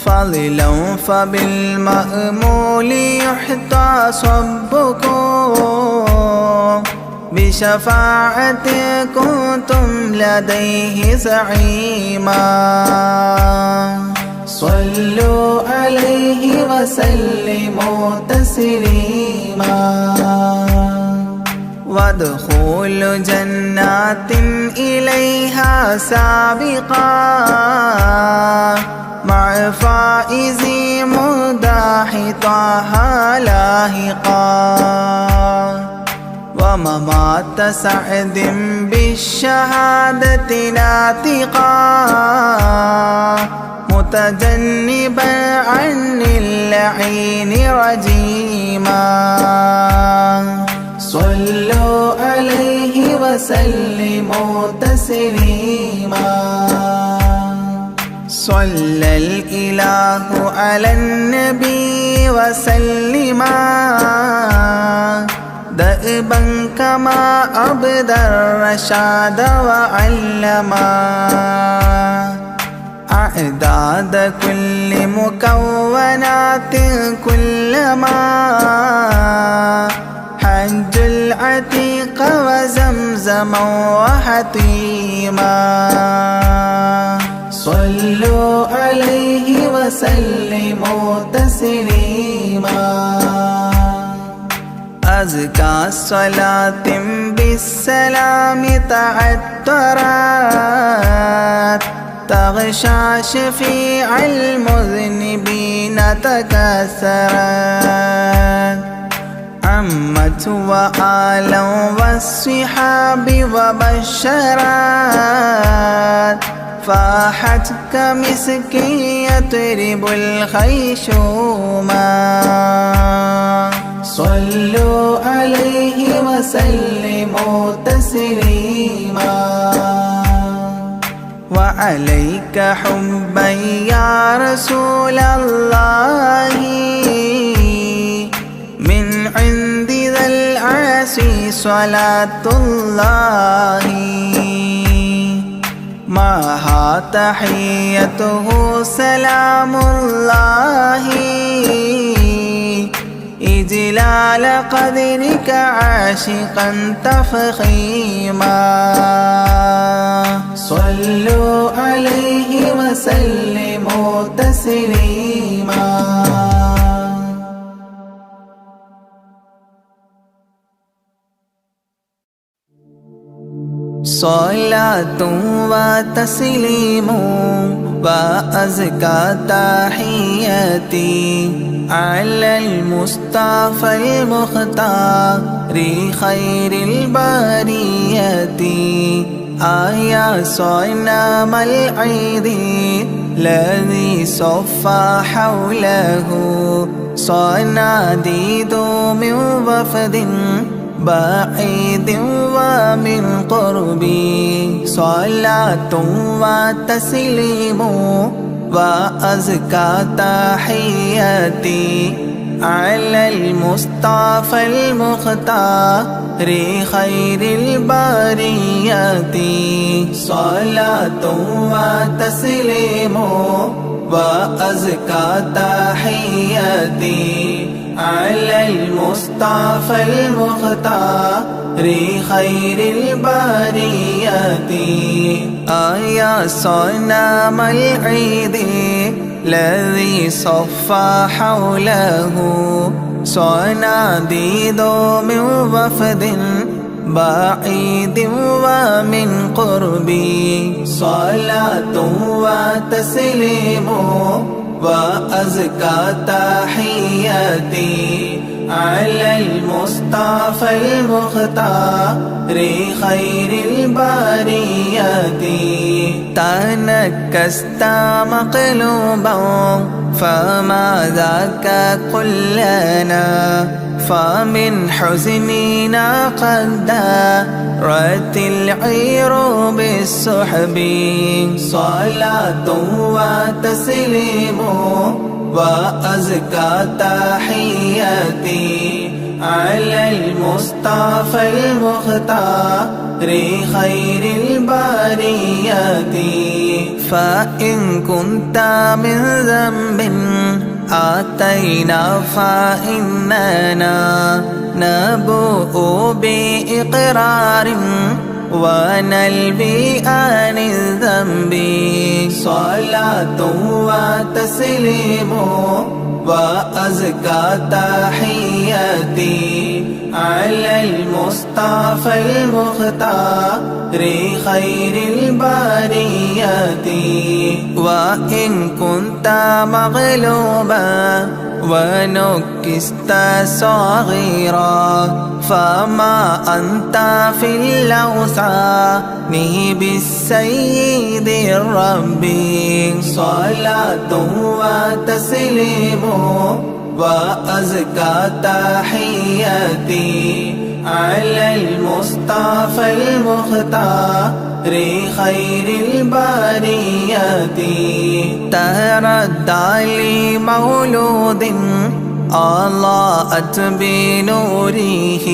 C: فضلا فبالمأمول يحتى صبكم بشفاعة كنتم لديه زعيما صلوا عليه وسلموا تسليما وادخول جنات إليها سابقا مع فائز مداح طه لاحقا وممات سعد بالشهادة ناطقا متجنبا عن اللعين رجيما صلوا عليه وسلموا تسليما صلى الإله على النبي وسلما دائبا كما أبدى الرشاد وعلما أعداد كل مكونات كلما حج العتيق وزمزما وحطيما صلوا عليه وسلموا تسليما أزكى الصلاة بالسلام تعطرت تغشى شفيع المذنبين تكسرت عمت وآلا والصحاب وبشرت فاحت كمسك يطرب الخيشوما صلوا عليه وسلموا تسليما وعليك حبا يا رسول الله من عند ذا العرش صلاة الله معها تحيته سلام الله إجلال قدرك عاشقا تفخيما صلوا عليه وسلموا تسليما صلاة وتسليم وأزكى تحياتي على المصطفى المختار خير البرية آيا صنم العيد الذي صفى حوله صناديد من وفد بعيد ومن قربي صلاة وتسليم وأزكى تحياتي على المصطفى المختار خير البريات صلاة وتسليم وأزكى تحياتي على المصطفى المختار خير البريات آيا صنم العيد الذي صفى حوله صناديد من وفد بعيد ومن قربي صلاة وتسليم وأزكى تحياتي على المصطفى المختار خير البريات تنكست مقلوبا فما ذاك قل لنا فمن حزننا قد دارت العير بالسحب صلاة وتسليم وأزكى تحياتي على المصطفى المختار خير البريات فإن كنت من ذنب آتينا فإننا نبوء بإقرار ونلبي عن الذنب صلاة وتسليم وأزكى تحياتي على المصطفى المختار خير البريات وإن كنت مغلوبا ونكست صغيرا فما أنت في الأوثان بالسيد الرب صلاة وتسليم وأزكى تحياتي على المصطفى المختار خير البريات تردى لمولود أضاءت بنوره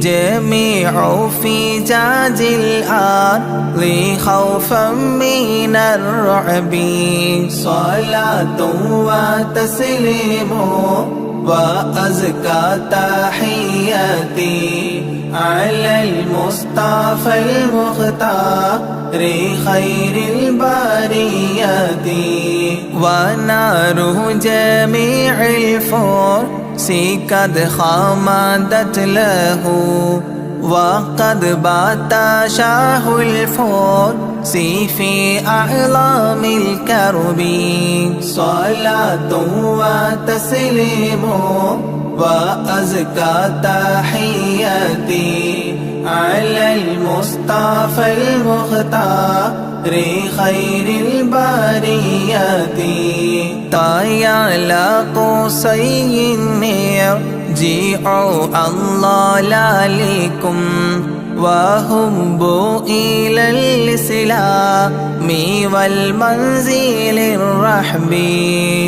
C: جميع فجاج الأرض خوفا من الرعب صلاة وتسليم وأزكى تحياتي على المصطفى المختار خير البريات ونار جميع الفرس قد خمدت له وقد بات شاه الفرس في أعلام الكرب صلاة وتسليم وأزكى تحياتي على المصطفى المختار خير البريات طايا لقصي النرجع الله لكم وهبوا إلى الإسلام والمنزل الرحب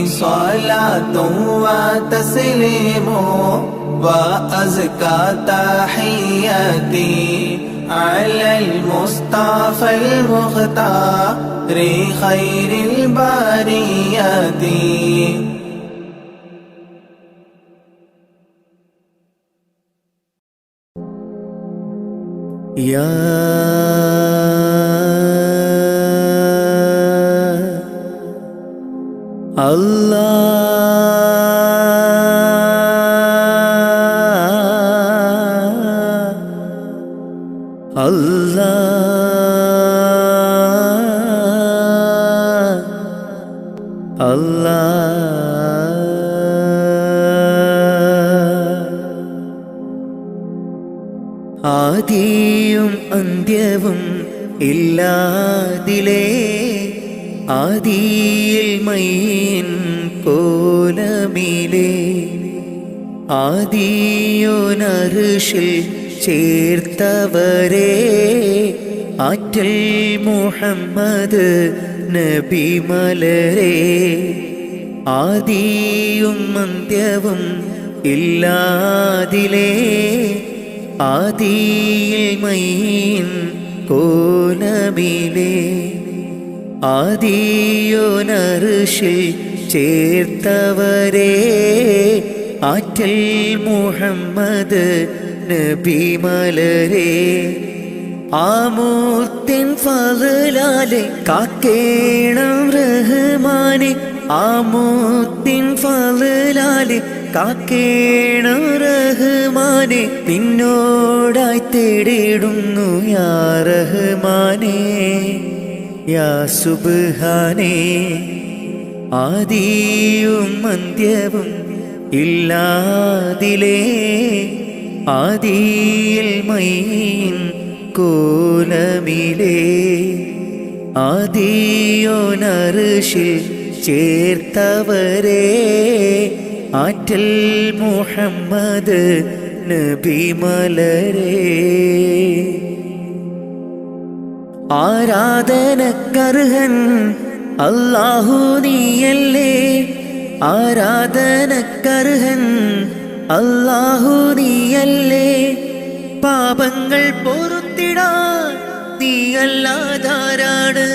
C: صلاة وتسليم وأزكى تحياتي على المصطفى المختار خير البريات
D: يا ആദിയും അന്ത്യവും ഇല്ലാതിലേ ആദിയിൽ മൈൻ കോലമിലേ ആദിയോനർഷിൽ ചേർത്തവരേ ആറ്റൽ മുഹമ്മദ് നബി മലരേ ആദിയും അന്ത്യവും ഇല്ലാതിലേ ആദിയിൽ മൈൻ കോലമിലേ ആദിയോനർഷിൽ ചേർത്തവരേ ആറ്റൽ മുഹമ്മദ് നബി മലരേ ആമൂർത്തിൻ ഫളലാലെ കാക്കേണം റഹ്മാനെ ആമൂർത്തിൻ ഫളലാലെ കാക്കേണം റഹ്മാനെ നിന്നോടായി തേടിടുന്നു യാ റഹ്മാനേ യാ സുബ്ഹാനേ ആദിയും അന്ത്യവും ഇല്ലാതിലേ ആദിയിൽ മൈൻ കോലമിലേ ആദിയോനർഷിൽ ചേർത്തവരേ ആറ്റൽ മുഹമ്മദ് നബി മലരേ ആരാധനക്കർഹൻ അല്ലാഹു നീയല്ലേ ആരാധനക്കർഹൻ അല്ലാഹു നീയല്ലേ പാപങ്ങൾ പൊറുത്തിടാൻ നീയല്ലാതാരാണ്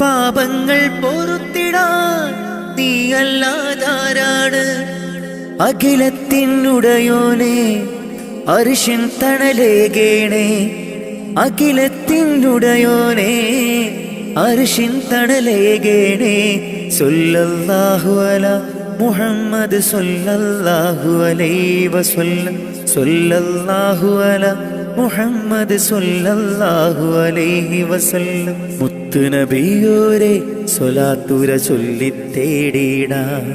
D: പാപങ്ങൾ പൊറുത്തിടാൻ നീയല്ലാതാരാണ് അഖിലത്തിനുടയോനെ അർശിൻ തണലേകേണേ അഖിലത്തിനുടയോനെ അർശിൻ തണലേകേണേ സല്ലല്ലാഹു അലാ മുഹമ്മദ് സല്ലല്ലാഹു അലൈഹി വസല്ലം സല്ലല്ലാഹു അലാ മുഹമ്മദ് സല്ലല്ലാഹു അലൈഹി വസല്ലം മുത്ത് നബിയോരെ സ്വലാത്തുര ചൊല്ലിത്തേടിടാം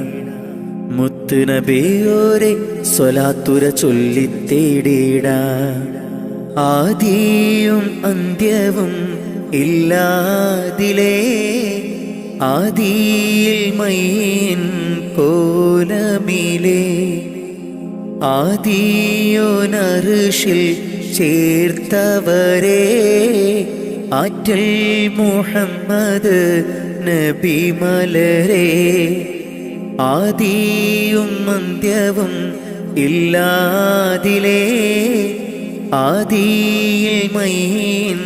D: മുത്ത് നബിയോരെ സ്വലാത്തുര ചൊല്ലിത്തേടിടാം ആദിയും അന്ത്യവും ഇല്ലാതിലേ ആദിയിൽ മൈൻ കോലമിലേ ആദിയോനർഷിൽ ചേർത്തവരേ ആറ്റൽ മുഹമ്മദ് നബി മലരേ ആദിയും അന്ത്യവും ഇല്ലാതിലേ ആദിയിൽ മൈൻ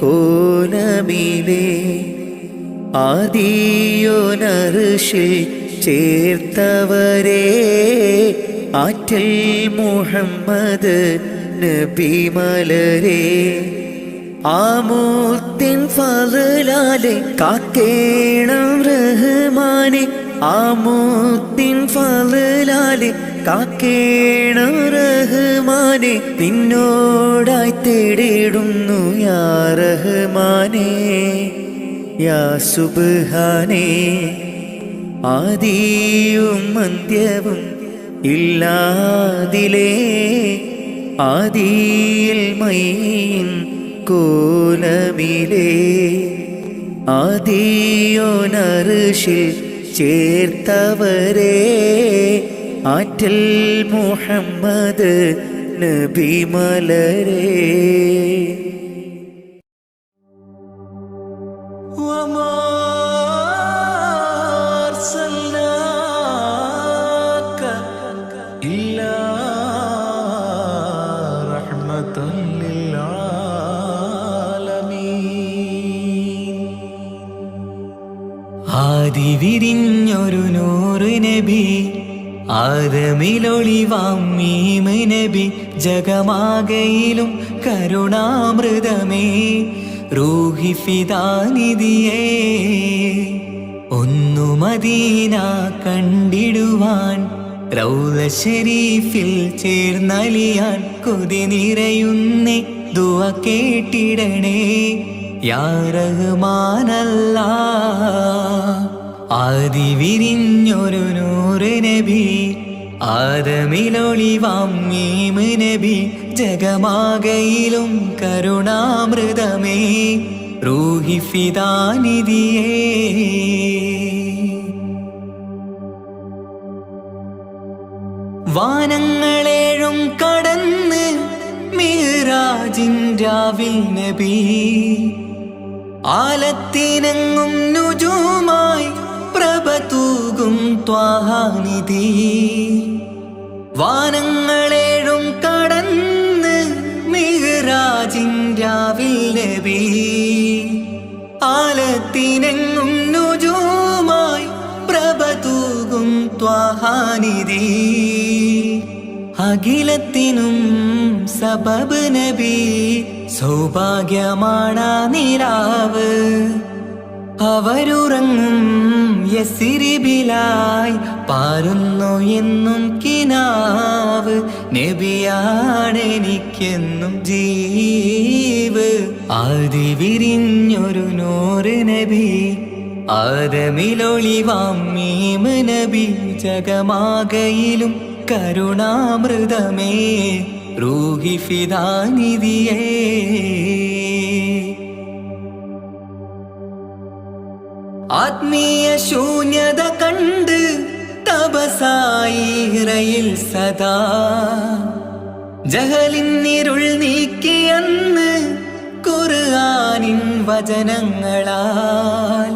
D: കോലമിലേ ആദിയോനർഷിൽ ചേർത്തവരേ ആറ്റൽ മുഹമ്മദ് നബി മലരേ ആമൂർത്തിൻ ഫളലാലെ കാക്കേണം റഹ്മാനെ ആമൂർത്തിൻ ഫളലാലെ കാക്കേണം റഹ്മാനെ നിന്നോടായി തേടിടുന്നു യാ റഹ്മാനേ യാ സുബ്ഹാനേ ആദിയും അന്ത്യവും ഇല്ലാതിലേ ആദിയിൽ മൈൻ കോലമിലേ ആദിയോനർഷിൽ ചേർത്തവരേ ആറ്റൽ മുഹമ്മദ് നബി മലരേ ആദിവിരിഞ്ഞൊരു നൂറ് നബി ആദമിലൊളിവാം മീമ് നബി ജഗമാകയിലും കരുണാമൃതമേ റൂഹി ഫിദാനിധിയേ ഒന്നു മദീന കണ്ടിടുവാൻ റൗള ശരീഫിൽ ചേർന്നലിയാൻ കൊതി നിറയുന്നേ ദുആ കേട്ടിടണേ യാ റഹ്മാനല്ലാഹ് ആദിവിരിഞ്ഞൊരു നൂറ് നബി ആദമിലൊളിവാം മീമ് നബി ജഗമാകയിലും കരുണാമൃതമേ റൂഹി ഫിദാനിധിയേ. വാനങ്ങളേഴും കടന്ന് മിഹ്റാജിൻ രാവിൽ നബി ആലത്തിനെങ്ങും നുജൂമായി പ്രഭ തൂകും ത്വാഹാനിധി. വാനങ്ങളേഴും കടന്ന് മിഹ്റാജിൻ രാവിൽ നബി ആലത്തിനെങ്ങും നുജൂമായി പ്രഭ തൂകും ത്വാഹാനിധി. അഖിലത്തിനും സബബ് നബി സൗഭാഗ്യമാണാ നിലാവ്. അവരുറങ്ങും യസിരിബിലായി പാരുന്നു എന്നും കിനാവ്. നബിയാണെനിക്കെന്നും ജീവ്. ആദി വിരിഞ്ഞൊരു നൂറ് നബി ആദമിലൊളിവാം മീമ് നബി ജഗമാകയിലും കരുണാമൃതമേ റൂഹി ഫിദാനിധിയേ. ആത്മീയ ശൂന്യത കണ്ട് തപസായി ഇറയിൽ സദാ ജഹലിന്നിരുൾ നീക്കിയന്ന് ഖുർആനിൻ വചനങ്ങളാൽ.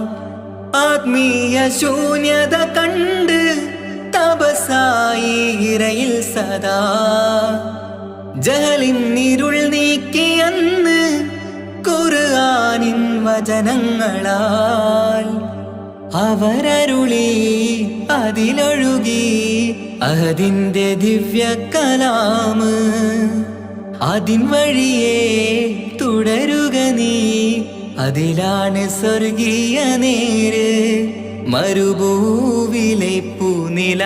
D: ആത്മീയ ശൂന്യത കണ്ട് തപസായി ഇറയിൽ സദാ ജഹലിന്നിരുൾ നീക്കിയന്ന് ഖുർആനിൻ വചനങ്ങളാൽ. അവരരുളി അതിലൊഴുകി അഹദിന്റെ ദിവ്യ കലാമ്. അതിൻ വഴിയേ തുടരുക നീ, അതിലാണ് സ്വർഗീയ നേര്. മരുഭൂവിലെ പൂനിലാവ്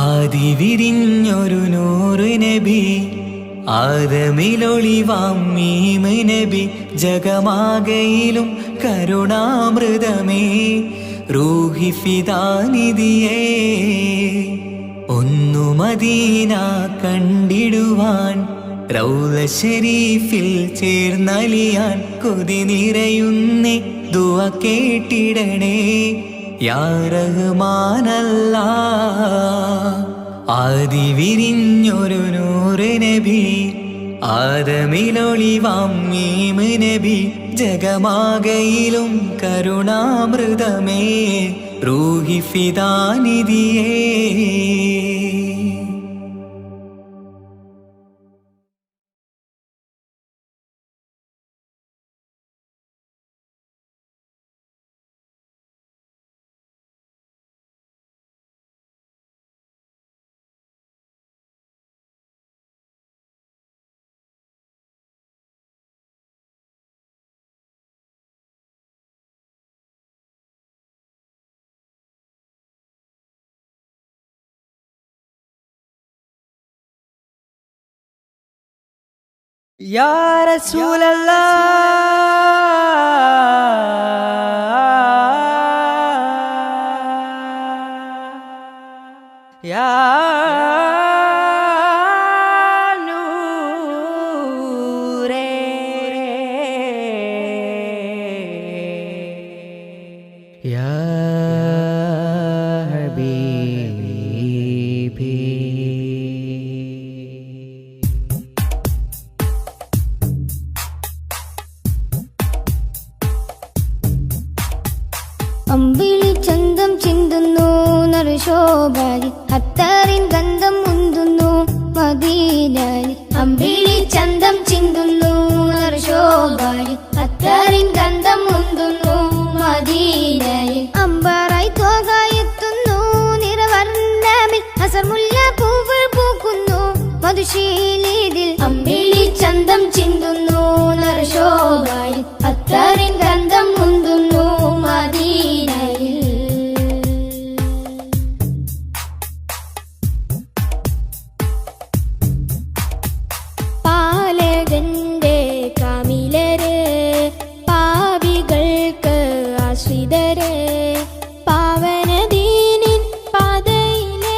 D: ആദി വിരിഞ്ഞൊരു നൂറ് നബി ആദമിലൊളിവാം മീമ് നബി ജഗമാകയിലും കരുണാമൃതമേ റൂഹി ഫിദാനിധിയേ. ഒന്നു മദീന കണ്ടിടുവാൻ റൗള ശരീഫിൽ ചേർന്നലിയാൻ കൊതി നിറയുന്നേ ദുആ കേട്ടിടണേ യാ റഹ്മാനല്ലാഹ്. ആദി വിരിഞ്ഞൊരു നൂറ് നബി ആദമിലൊളിവാം മീമ് നബി ജഗമാകയിലും കരുണാമൃതമേ Roohi ഫിദാനിധിയേ.
E: Ya Rasulallah, Ya Noore, Ya Habibi.
A: അമ്പിളി ചന്തം ചിന്തുന്നു നറുശോഭയിൽ അത്തറിൻ ഗന്ധം മുന്തുന്നു മദീനയിൽ. അമ്പിളി ചന്തം ചിന്തുന്നു നറുശോഭയിൽ അത്തറിൻ ഗന്ധം മുന്തുന്നു മദീനയിൽ. അമ്പറായി തോകായെത്തുന്നു നിറവർണ്ണമിൽ അസർമുല്ല പൂവ് പൂക്കുന്നു മധുശീലിതിൽ. അമ്പിളി ചന്തം ചിന്തുന്നു നറുശോഭയിൽ അത്തറിൻ ഗന്ധം മുന്തുന്നു മദീനയിൽ. പാലകന്റെ കാമിലര് പാപികൾക്ക് ആശ്രിതര് പാവനദീനിൻ പാതയിലെ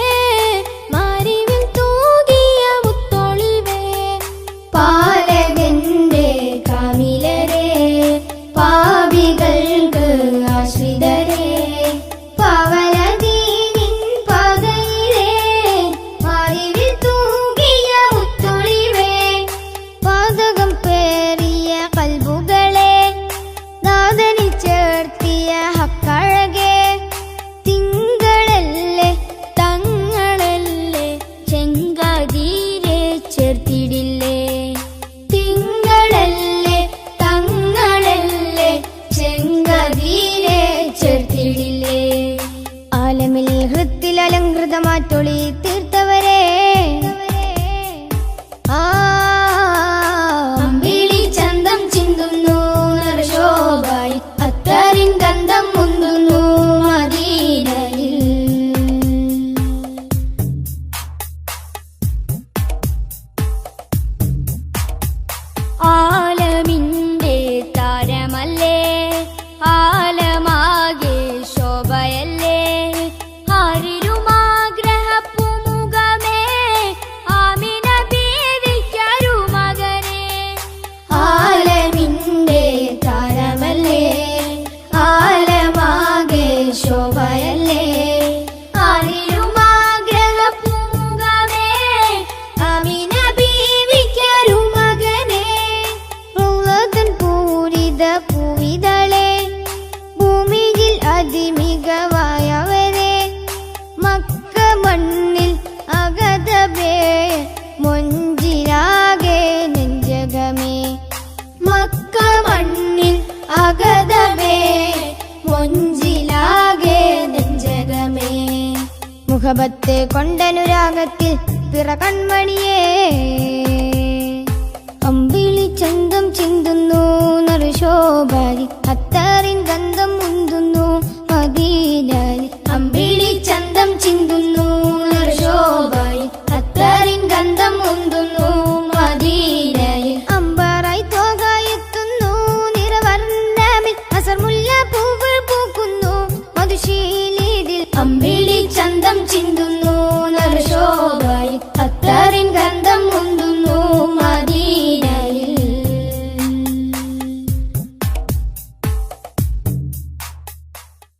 A: തീർത്തവരെ അമ്പിളി ചന്തം ചിന്തുന്നു നറുശോഭയിൽ അത്തറിൻ ഗന്ധം മുന്തുന്നു മദീനയിൽ ആലമിന്റെ താരമല്ലേ ആലമാകെ ശോഭയല്ലേ ആരിരുമാഗ്രഹപ്പുമുഖമേ ആമിന ബീവിക്കരുമകനെ ആലമിന്റെ താരമല്ലേ ആലമാകെ ശോഭയല്ലേ ആരിരുമാഗ്രഹപ്പുമുഖമേ ആമിന ബീവിക്കരുമകനെ പൂരിത പൂവിതളെ ഭൂമിയിൽ അതിമികവായവരെ മക്ക മണ്ണിൽ അഗതബേ മൊഞ്ചിലാകെ നെഞ്ചകമേ മക്ക മണ്ണിൽ അഗതബേ മൊഞ്ചിലാകെ നെഞ്ചകമേ മുഖബത്തെ കൊണ്ടനുരാഗത്തിൽ പിറ കൺമണിയേ അമ്പിളി ചന്തം ചിന്തുന്നു നറുശോഭയിൽ അത്തറിൻ ഗന്ധം